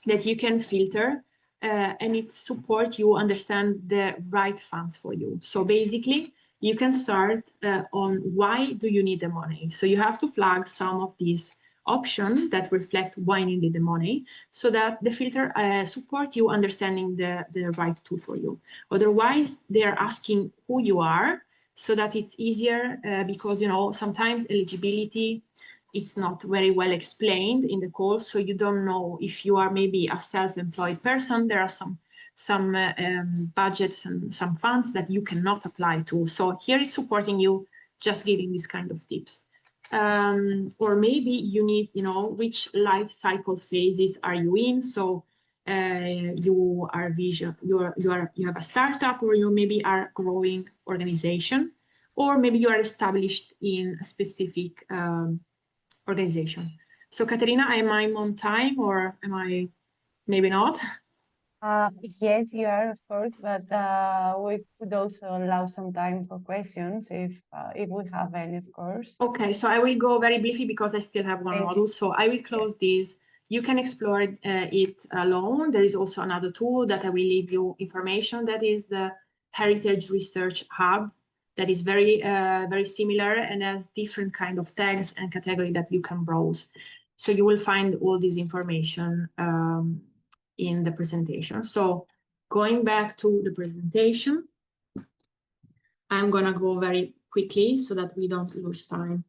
Speaker 1: that you can filter and it supports you understand the right funds for you. So basically, you can start on why do you need the money. So you have to flag some of these options that reflect why you need the money, so that the filter support you understanding the right tool for you. Otherwise, they're asking who you are, so that it's easier because, you know, sometimes eligibility, it's not very well explained in the call, so you don't know if you are maybe a self-employed person. There are some budgets and some funds that you cannot apply to. So here it's supporting you, just giving this kind of tips. Or maybe you need, you know, which life cycle phases are you in? So you have a startup, or you maybe are a growing organization, or maybe you are established in a specific organization. So Caterina, am I on time, or am I maybe not?
Speaker 2: Yes, you are, of course, but we could also allow some time for questions if we have any, of course.
Speaker 1: Okay, so I will go very briefly because I still have one module. So I will close this. You can explore it alone. There is also another tool that I will leave you information, that is the Heritage Research Hub, that is very, very similar and has different kind of tags and category that you can browse. So you will find all this information in the presentation. So going back to the presentation, I'm gonna go very quickly so that we don't lose time.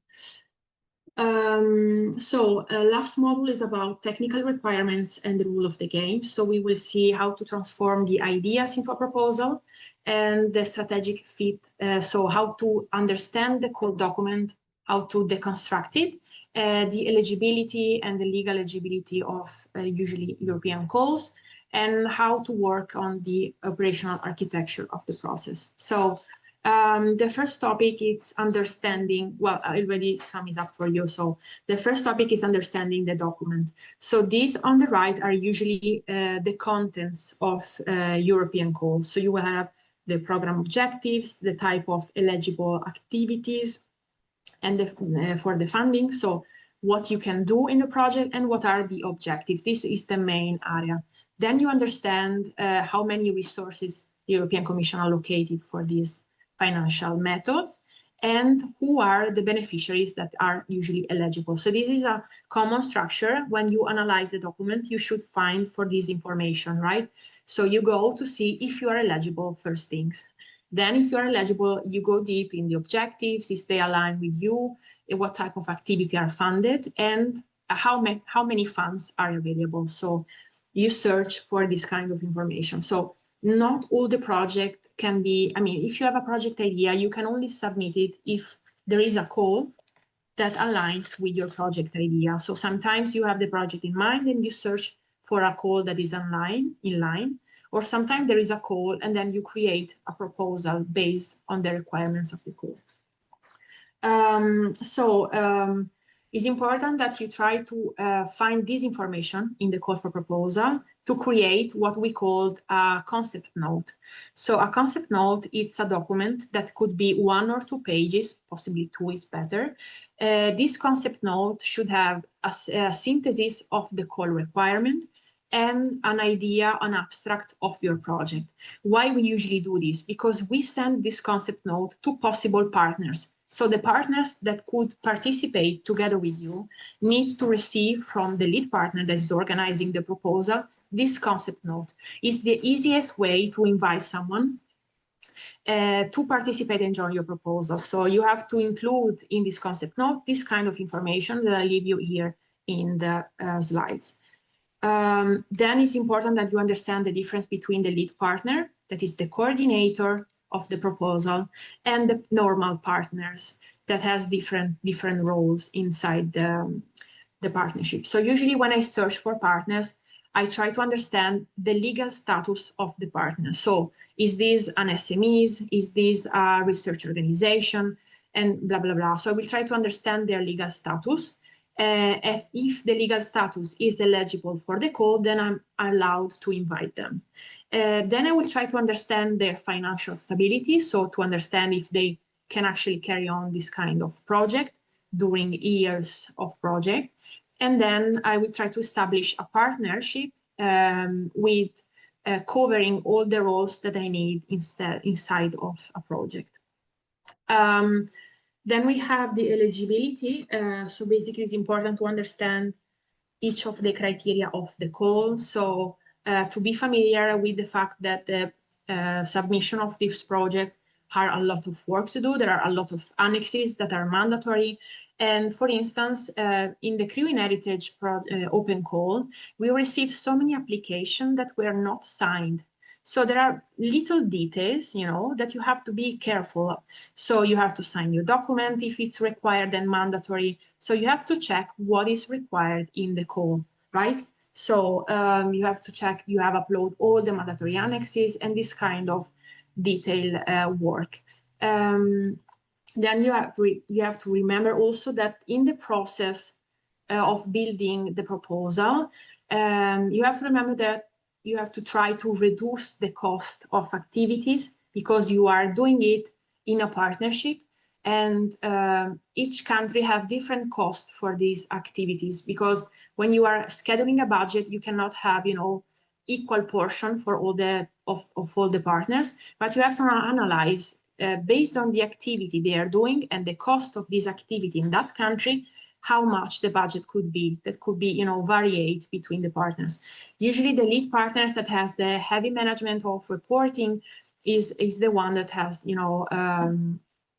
Speaker 1: Last module is about technical requirements and the rule of the game. So we will see how to transform the ideas into a proposal and the strategic fit. So how to understand the core document, how to deconstruct it, the eligibility and the legal eligibility of usually European calls, and how to work on the operational architecture of the process. So the first topic is understanding, well, I already sum it up for you. So the first topic is understanding the document. So these on the right are usually the contents of European calls. So you will have the program objectives, the type of eligible activities, and for the funding. So what you can do in the project and what are the objectives. This is the main area. Then you understand how many resources the European Commission allocated for these financial methods, and who are the beneficiaries that are usually eligible. So this is a common structure. When you analyze the document, you should find for this information, right? So you go to see if you are eligible, first things. Then if you are eligible, you go deep in the objectives, if they align with you, what type of activity are funded, and how many funds are available. So you search for this kind of information. So not all the project can be, I mean, if you have a project idea, you can only submit it if there is a call that aligns with your project idea. So sometimes you have the project in mind and you search for a call that is in line, or sometimes there is a call and then you create a proposal based on the requirements of the call. It's important that you try to find this information in the call for proposal to create what we call a concept note. So a concept note, it's a document that could be 1 or 2 pages, possibly 2 is better. This concept note should have a synthesis of the call requirement and an idea, an abstract of your project. Why we usually do this? Because we send this concept note to possible partners. So the partners that could participate together with you need to receive from the lead partner that is organizing the proposal this concept note. It's the easiest way to invite someone to participate and join your proposal. So you have to include in this concept note this kind of information that I leave you here in the slides. Then it's important that you understand the difference between the lead partner, that is the coordinator of the proposal, and the normal partners that has different roles inside the partnership. So usually when I search for partners, I try to understand the legal status of the partner. So is this an SMEs? Is this a research organization? And blah, blah, blah. So I will try to understand their legal status. If the legal status is eligible for the call, then I'm allowed to invite them. Then I will try to understand their financial stability, so to understand if they can actually carry on this kind of project during years of project. And then I will try to establish a partnership with covering all the roles that I need inside of a project. Then we have the eligibility. So basically, it's important to understand each of the criteria of the call. So to be familiar with the fact that the submission of this project are a lot of work to do. There are a lot of annexes that are mandatory. And for instance, in the CR.EU.IN Heritage open call, we received so many applications that were not signed. So there are little details, you know, that you have to be careful of. So you have to sign your document if it's required and mandatory. So you have to check what is required in the call, right? So you have to check, you have upload all the mandatory annexes and this kind of detail work. Then you have to remember also that in the process of building the proposal, you have to remember that you have to try to reduce the cost of activities because you are doing it in a partnership, and each country have different costs for these activities, because when you are scheduling a budget, you cannot have, you know, equal portion for all the of all the partners, but you have to analyze based on the activity they are doing and the cost of this activity in that country, how much the budget could be. That could be, you know, variate between the partners. Usually the lead partners that has the heavy management of reporting is the one that has, you know,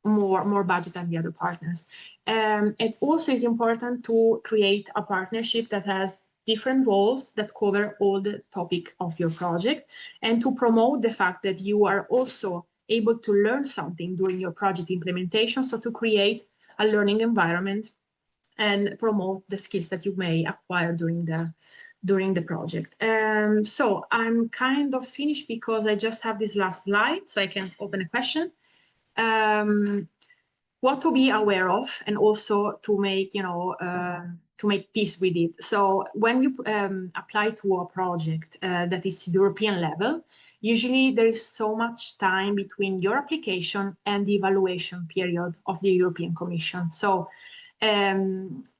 Speaker 1: more budget than the other partners. It also is important to create a partnership that has different roles that cover all the topic of your project, and to promote the fact that you are also able to learn something during your project implementation. So to create a learning environment and promote the skills that you may acquire during the project. So I'm kind of finished because I just have this last slide, so I can open a question. What to be aware of, and also to make, you know, to make peace with it. So when you apply to a project that is European level, usually there is so much time between your application and the evaluation period of the European Commission. So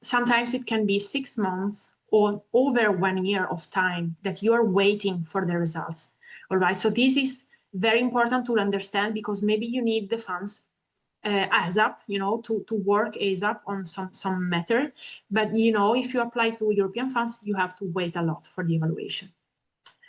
Speaker 1: sometimes it can be 6 months or over 1 year of time that you are waiting for the results. All right, so this is very important to understand, because maybe you need the funds ASAP, you know, to work ASAP on some matter. But, you know, if you apply to European funds, you have to wait a lot for the evaluation.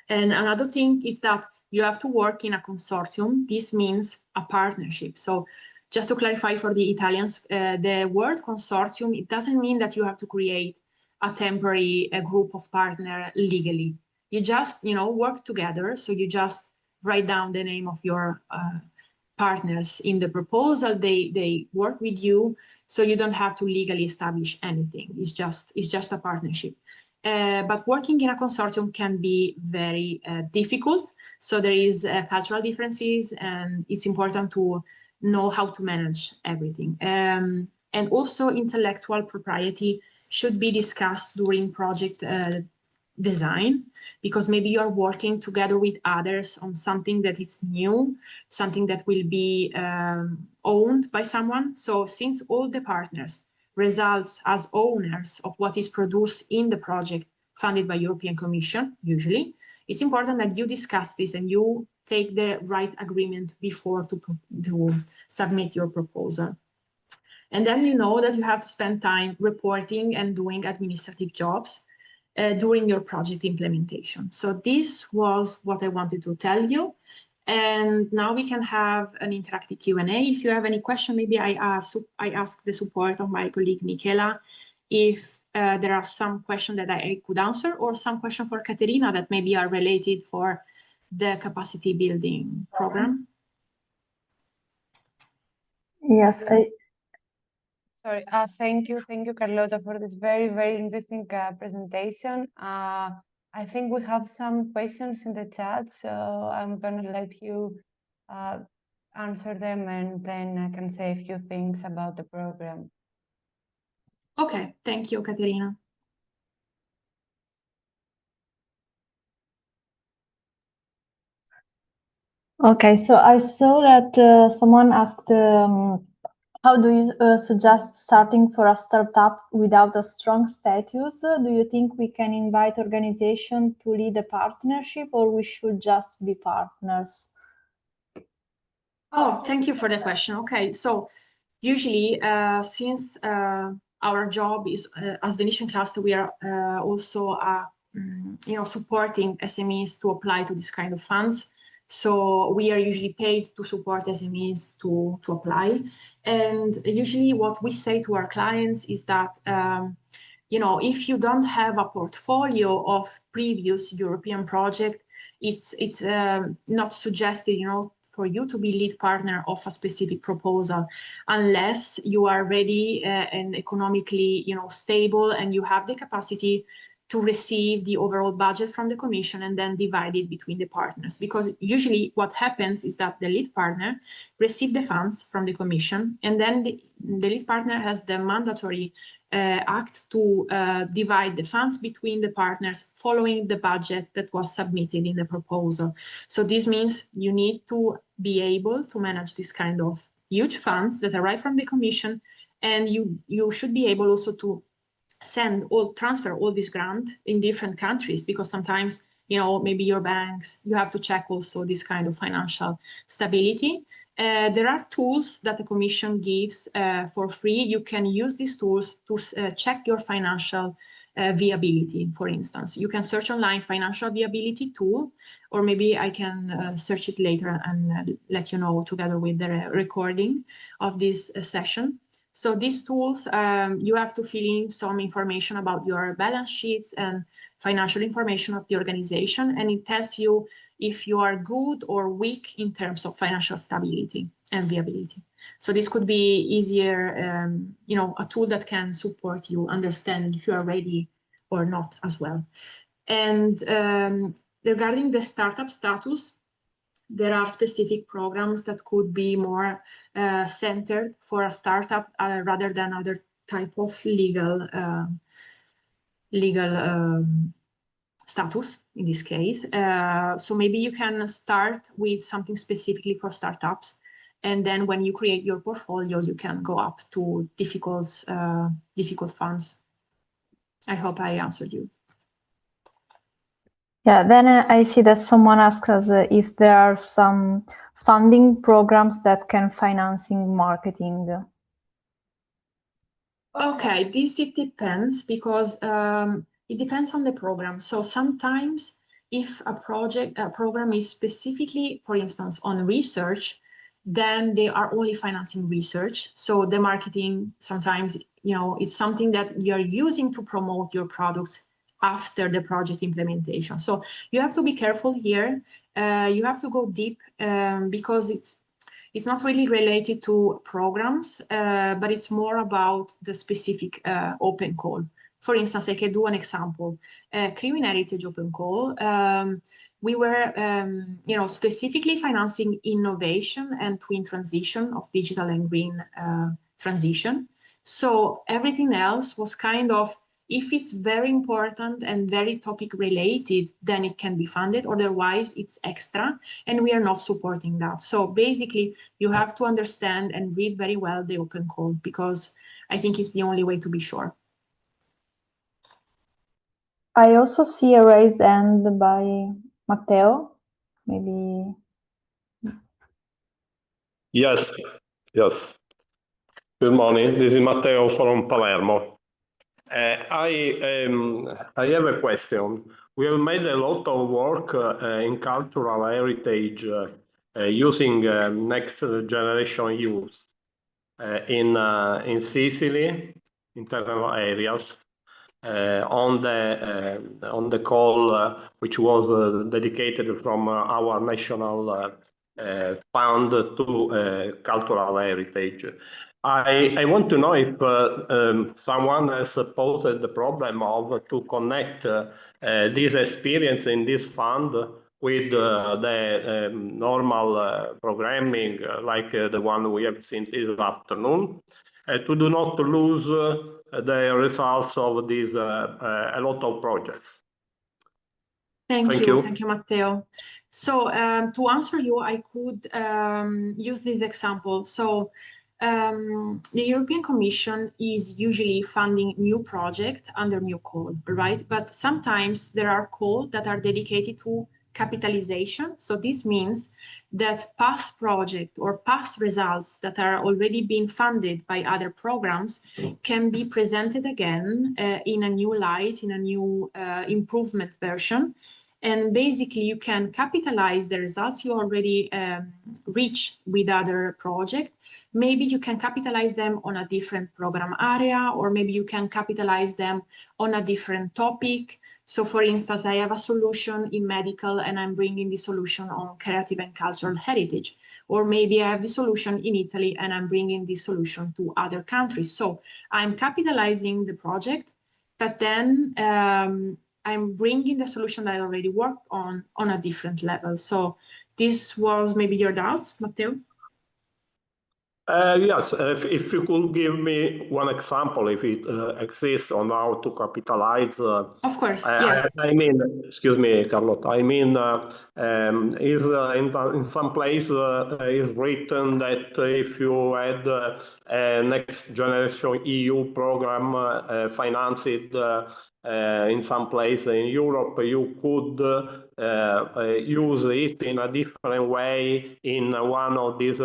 Speaker 1: And another thing is that you have to work in a consortium. This means a partnership. So just to clarify for the Italians, the word consortium, it doesn't mean that you have to create a temporary group of partners legally. You just, you know, work together. So you just write down the name of your partners in the proposal. They work with you, so you don't have to legally establish anything. It's just a partnership. But working in a consortium can be very difficult. So there is cultural differences, and it's important to know how to manage everything. And also intellectual property should be discussed during project design, because maybe you're working together with others on something that is new, something that will be owned by someone. So since all the partners results as owners of what is produced in the project funded by European Commission, usually, it's important that you discuss this and you take the right agreement before to submit your proposal. And then you know that you have to spend time reporting and doing administrative jobs during your project implementation. So this was what I wanted to tell you. And now we can have an interactive Q&A. If you have any question, maybe I ask the support of my colleague Michela if there are some questions that I could answer, or some question for Caterina that maybe are related for the capacity building program.
Speaker 3: Yes,
Speaker 2: Sorry, thank you, Carlota, for this very, very interesting presentation. I think we have some questions in the chat, so I'm gonna let you answer them, and then I can say a few things about the program.
Speaker 1: Okay, thank you, Caterina.
Speaker 3: Okay, so I saw that someone asked How do you suggest starting for a startup without a strong status? Do you think we can invite organizations to lead a partnership, or we should just be partners?
Speaker 1: Oh, thank you for the question. Okay, so usually, since our job is as Venetian Cluster, we are also supporting SMEs to apply to this kind of funds. So we are usually paid to support SMEs to apply. And usually what we say to our clients is that, if you don't have a portfolio of previous European project, it's not suggested, for you to be lead partner of a specific proposal, unless you are ready and economically, stable, and you have the capacity to receive the overall budget from the Commission and then divide it between the partners. Because usually what happens is that the lead partner receives the funds from the Commission, and then the lead partner has the mandatory act to divide the funds between the partners following the budget that was submitted in the proposal. So this means you need to be able to manage this kind of huge funds that arrive from the Commission, and you should be able also to transfer all this grant in different countries, because sometimes, maybe your banks, you have to check also this kind of financial stability. There are tools that the Commission gives for free. You can use these tools to check your financial viability. For instance, you can search online financial viability tool, or maybe I can search it later and let you know together with the recording of this session. So these tools, you have to fill in some information about your balance sheets and financial information of the organization, and it tells you if you are good or weak in terms of financial stability and viability. So this could be easier, a tool that can support you understand if you are ready or not as well. And regarding the startup status, there are specific programs that could be more centered for a startup rather than other type of legal status in this case. So maybe you can start with something specifically for startups, and then when you create your portfolio, you can go up to difficult funds. I hope I answered you.
Speaker 3: Yeah, then I see that someone asks us if there are some funding programs that can financing marketing.
Speaker 1: Okay, it depends, because it depends on the program. So sometimes if a program is specifically, for instance, on research, then they are only financing research. So the marketing sometimes, it's something that you're using to promote your products after the project implementation. So you have to be careful here. You have to go deep because it's not really related to programs, but it's more about the specific open call. For instance, I can do an example. Crime Heritage Open Call. We were, specifically financing innovation and twin transition of digital and green transition. So everything else was kind of, if it's very important and very topic related, then it can be funded. Otherwise, it's extra, and we are not supporting that. So basically, you have to understand and read very well the open call, because I think it's the only way to be sure.
Speaker 3: I also see a raised hand by Matteo, maybe.
Speaker 4: Yes. Good morning. This is Matteo from Palermo. I have a question. We have made a lot of work in cultural heritage using next generation youth in Sicily, internal areas, on the call which was dedicated from our national fund to cultural heritage. I want to know if someone has posed the problem of to connect this experience in this fund with the normal programming like the one we have seen this afternoon, to do not lose the results of these a lot of projects.
Speaker 1: Thank you, Matteo. So to answer you, I could use this example. So the European Commission is usually funding new projects under new call, right? But sometimes there are calls that are dedicated to capitalization. So this means that past projects or past results that are already being funded by other programs can be presented again in a new light, in a new improvement version. And basically, you can capitalize the results you already reach with other projects. Maybe you can capitalize them on a different program area, or maybe you can capitalize them on a different topic. So for instance, I have a solution in medical and I'm bringing the solution on creative and cultural heritage. Or maybe I have the solution in Italy and I'm bringing the solution to other countries. So I'm capitalizing the project, but then I'm bringing the solution that I already worked on a different level. So this was maybe your doubts, Matteo?
Speaker 4: Yes, if you could give me one example, if it exists, on how to capitalize.
Speaker 1: Of course, yes.
Speaker 4: I mean, excuse me, Carlotta. I mean, is in some place is written that if you had a next generation EU program financed in some place in Europe, you could use it in a different way in one of these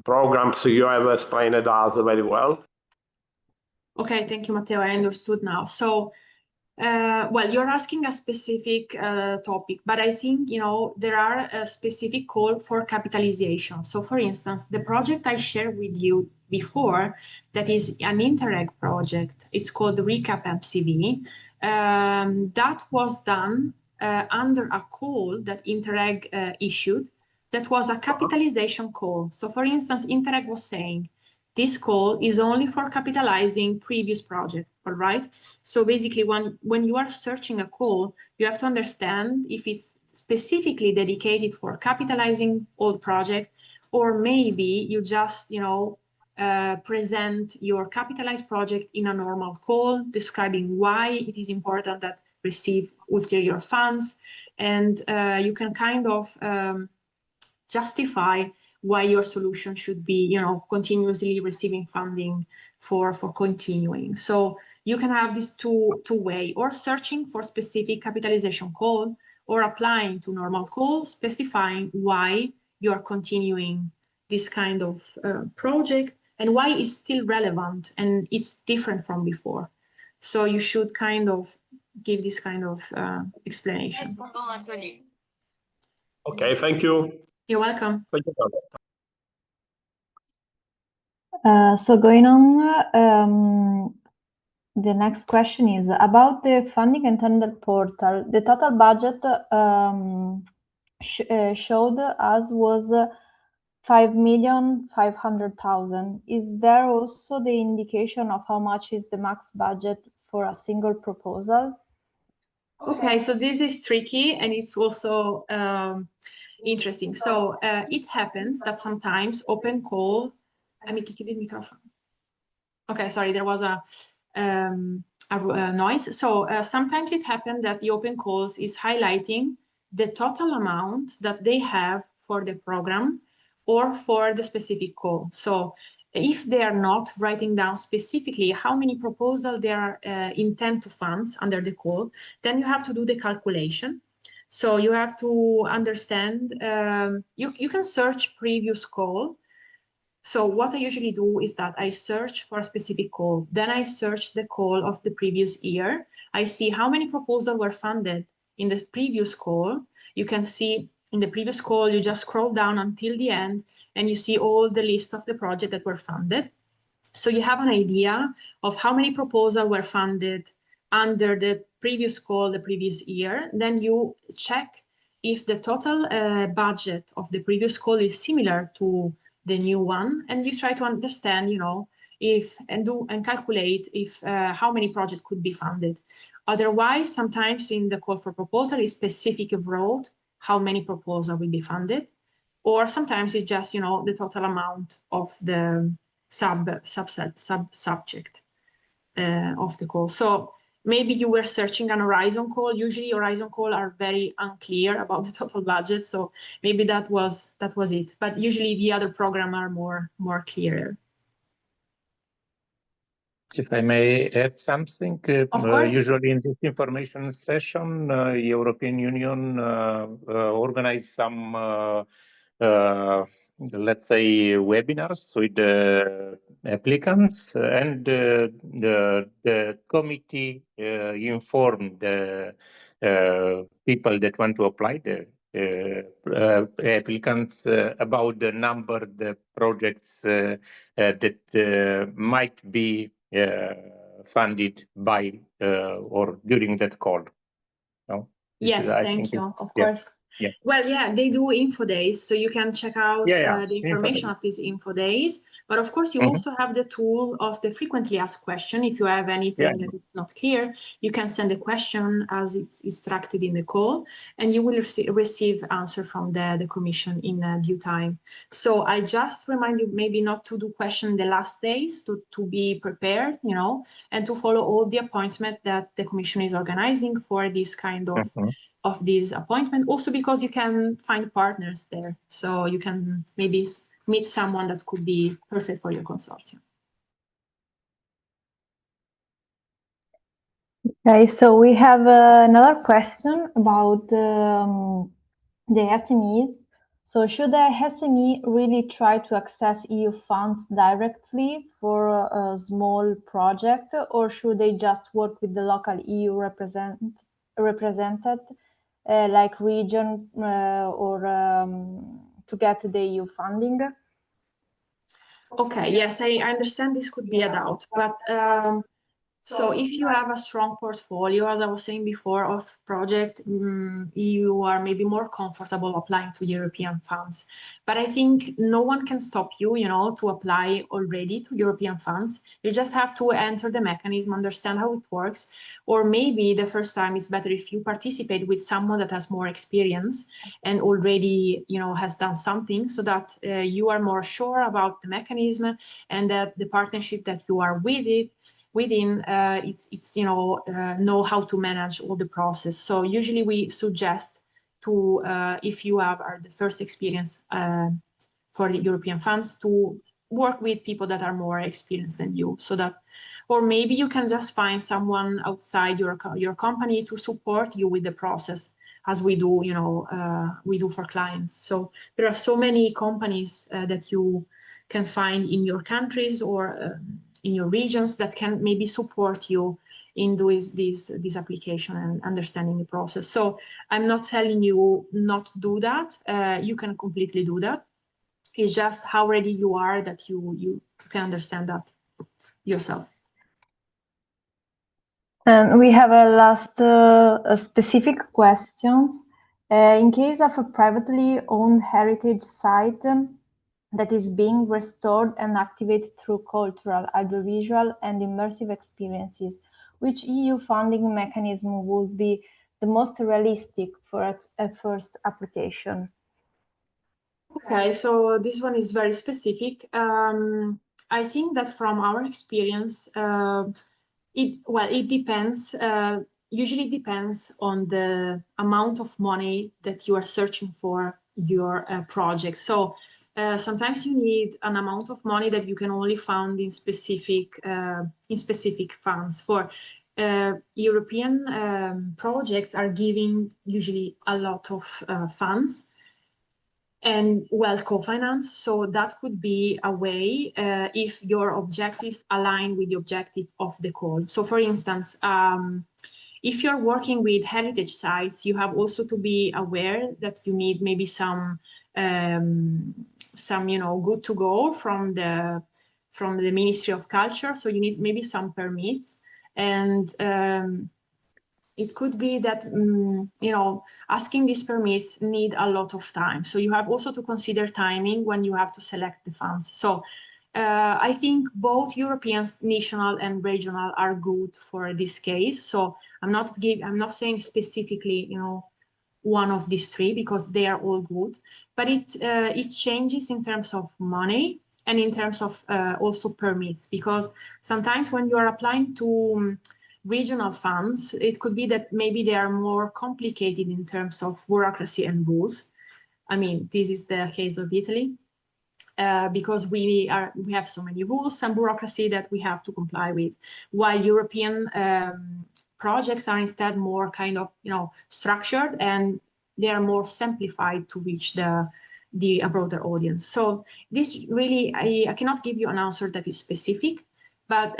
Speaker 4: programs you have explained us very well.
Speaker 1: Okay, thank you, Matteo. I understood now. So, well, you're asking a specific topic, but I think, there are a specific call for capitalization. So, for instance, the project I shared with you before, that is an Interreg project, it's called Recap MCV, that was done under a call that Interreg issued, that was a capitalization call. So, for instance, Interreg was saying, this call is only for capitalizing previous project, all right? So basically, when you are searching a call, you have to understand if it's specifically dedicated for capitalizing old project, or maybe you just, present your capitalized project in a normal call, describing why it is important that receive ulterior funds, and you can kind of justify why your solution should be, continuously receiving funding for continuing. So you can have this two way, or searching for specific capitalization call, or applying to normal call, specifying why you're continuing this kind of project and why it's still relevant and it's different from before. So you should kind of give this kind of explanation.
Speaker 4: Okay, thank you.
Speaker 1: You're welcome.
Speaker 4: Thank you.
Speaker 3: So going on, the next question is about the funding and tender portal. The total budget showed us was 5,500,000. Is there also the indication of how much is the max budget for a single proposal?
Speaker 1: Okay, so this is tricky and it's also interesting. So it happens that sometimes open call. Okay, sorry, there was a noise. So sometimes it happens that the open calls is highlighting the total amount that they have for the program or for the specific call. So if they are not writing down specifically how many proposals they are intend to fund under the call, then you have to do the calculation. So you have to understand, you can search previous call. So what I usually do is that I search for a specific call. Then I search the call of the previous year. I see how many proposals were funded in the previous call. You can see in the previous call, you just scroll down until the end and you see all the list of the projects that were funded. So you have an idea of how many proposals were funded under the previous call, the previous year. Then you check if the total budget of the previous call is similar to the new one, and you try to understand, if and calculate if how many projects could be funded. Otherwise, sometimes in the call for proposal is specific wrote how many proposals will be funded, or sometimes it's just the total amount of the subject of the call. So maybe you were searching an Horizon call. Usually Horizon call are very unclear about the total budget, so maybe that was it. But usually the other program are more clearer.
Speaker 5: If I may add something,
Speaker 1: Of course.
Speaker 5: usually in this information session, European Union organize some, let's say, webinars with the applicants, and the committee inform the people that want to apply, the applicants, about the number, the projects that might be funded by or during that call. No?
Speaker 1: Yes, thank you. Of course. Yeah. Well, yeah, they do info days, so you can check out the information of these info days. But of course, you also have the tool of the frequently asked question. If you have anything that is not clear, you can send a question as it's instructed in the call, and you will receive answer from the Commission in due time. So I just remind you maybe not to do question the last days, to be prepared, you know, and to follow all the appointment that the Commission is organizing for this kind of this appointment, also because you can find partners there. So you can maybe meet someone that could be perfect for your consortium.
Speaker 3: Okay, so we have another question about the SMEs. So should the SME really try to access EU funds directly for a small project, or should they just work with the local EU represented, like region or to get the EU funding?
Speaker 1: Okay, yes, I understand this could be a doubt, but so if you have a strong portfolio, as I was saying before, of project, you are maybe more comfortable applying to European funds. But I think no one can stop you, you know, to apply already to European funds. You just have to enter the mechanism, understand how it works, or maybe the first time it's better if you participate with someone that has more experience and already, you know, has done something, so that you are more sure about the mechanism and that the partnership that you are within it's you know how to manage all the process. So usually we suggest to if you have the first experience for the European funds, to work with people that are more experienced than you, so that, or maybe you can just find someone outside your company to support you with the process, as we do, you know, we do for clients. So there are so many companies that you can find in your countries or in your regions that can maybe support you in doing this application and understanding the process. So I'm not telling you not to do that. You can completely do that. It's just how ready you are that you can understand that yourself.
Speaker 3: And we have a last specific question. In case of a privately owned heritage site that is being restored and activated through cultural, audiovisual, and immersive experiences, which EU funding mechanism would be the most realistic for a first application?
Speaker 1: Okay, so this one is very specific. I think that from our experience, it depends. Usually depends on the amount of money that you are searching for your project. So sometimes you need an amount of money that you can only find in specific funds. For European projects are giving usually a lot of funds and well co-financed. So that could be a way if your objectives align with the objective of the call. So for instance, if you're working with heritage sites, you have also to be aware that you need maybe some you know, good to go from the Ministry of Culture. So you need maybe some permits, and it could be that, you know, asking these permits need a lot of time. So you have also to consider timing when you have to select the funds. So I think both European, national and regional are good for this case. So I'm not saying specifically, you know, one of these three, because they are all good, but it changes in terms of money and in terms of also permits, because sometimes when you are applying to regional funds, it could be that maybe they are more complicated in terms of bureaucracy and rules. I mean, this is the case of Italy, because we have so many rules and bureaucracy that we have to comply with, while European projects are instead more kind of, you know, structured, and they are more simplified to reach the broader audience. So this really, I cannot give you an answer that is specific, but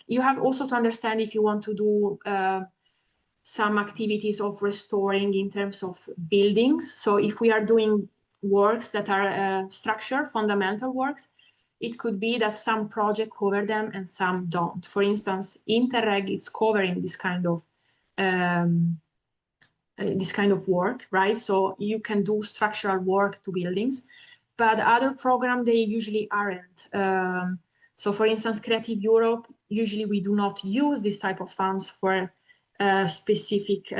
Speaker 1: you have also to understand if you want to do some activities of restoring in terms of buildings. So if we are doing works that are structured, fundamental works, it could be that some projects cover them and some don't. For instance, Interreg is covering this kind of work, right? So you can do structural work to buildings, but other programs, they usually aren't. So for instance, Creative Europe, usually we do not use this type of funds for specific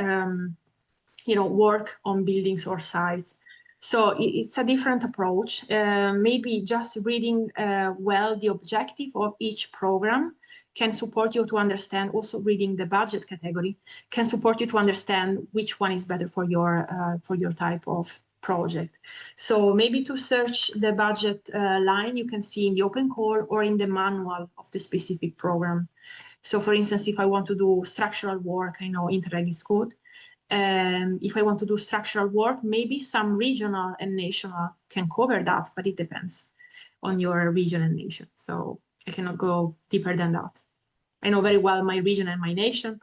Speaker 1: work on buildings or sites. So it's a different approach. Maybe just reading well the objective of each program can support you to understand. Also reading the budget category can support you to understand which one is better for your type of project. So maybe to search the budget line, you can see in the open call or in the manual of the specific program. So for instance, if I want to do structural work, I know Interreg is good. If I want to do structural work, maybe some regional and national can cover that, but it depends on your region and nation. So I cannot go deeper than that. I know very well my region and my nation,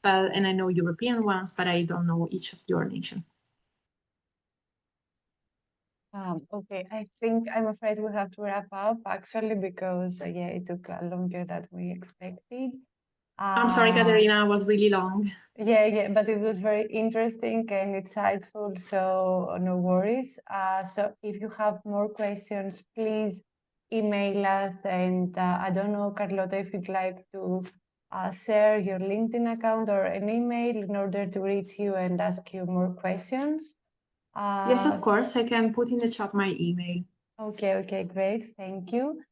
Speaker 1: and I know European ones, but I don't know each of your nation.
Speaker 2: Okay, I think I'm afraid we have to wrap up actually, because yeah, it took longer than we expected.
Speaker 1: I'm sorry, Katerina, it was really long.
Speaker 2: Yeah, but it was very interesting and insightful, so no worries. So if you have more questions, please email us. And I don't know, Carlota, if you'd like to share your LinkedIn account or an email in order to reach you and ask you more questions.
Speaker 1: Yes, of course, I can put in the chat my email.
Speaker 2: Okay, great, thank you.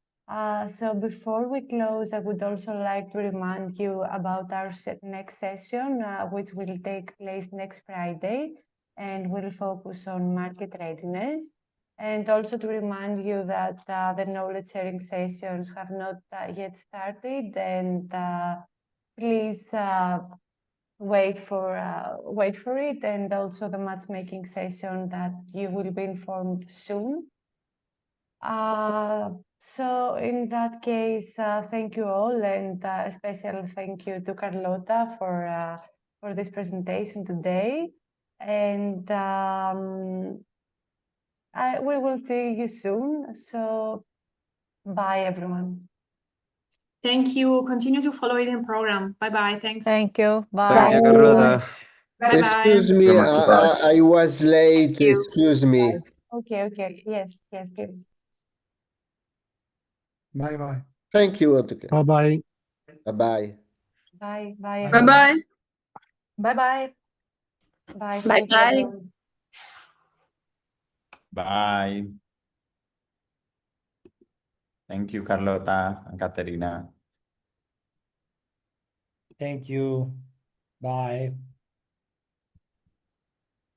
Speaker 2: So before we close, I would also like to remind you about our next session, which will take place next Friday, and will focus on market readiness. And also to remind you that the knowledge sharing sessions have not yet started, and please wait for it, and also the matchmaking session that you will be informed soon. So in that case, thank you all, and a special thank you to Carlota for this presentation today. And we will see you soon. So bye, everyone.
Speaker 1: Thank you. Continue to follow it in program. Bye-bye. Thanks.
Speaker 6: Thank you. Bye.
Speaker 7: Thank you, Carlota.
Speaker 1: Bye-bye.
Speaker 8: Excuse me, I was late.
Speaker 1: you.
Speaker 8: Excuse me.
Speaker 2: Okay. Yes, please.
Speaker 7: Bye.
Speaker 8: Thank you, Otuke.
Speaker 9: Bye-bye.
Speaker 8: Bye-bye.
Speaker 2: Bye.
Speaker 6: Bye-bye.
Speaker 2: Bye.
Speaker 10: Bye
Speaker 2: Thank you,
Speaker 10: bye.
Speaker 2: everyone.
Speaker 11: Bye. Thank you, Carlota and Caterina.
Speaker 9: Thank you. Bye.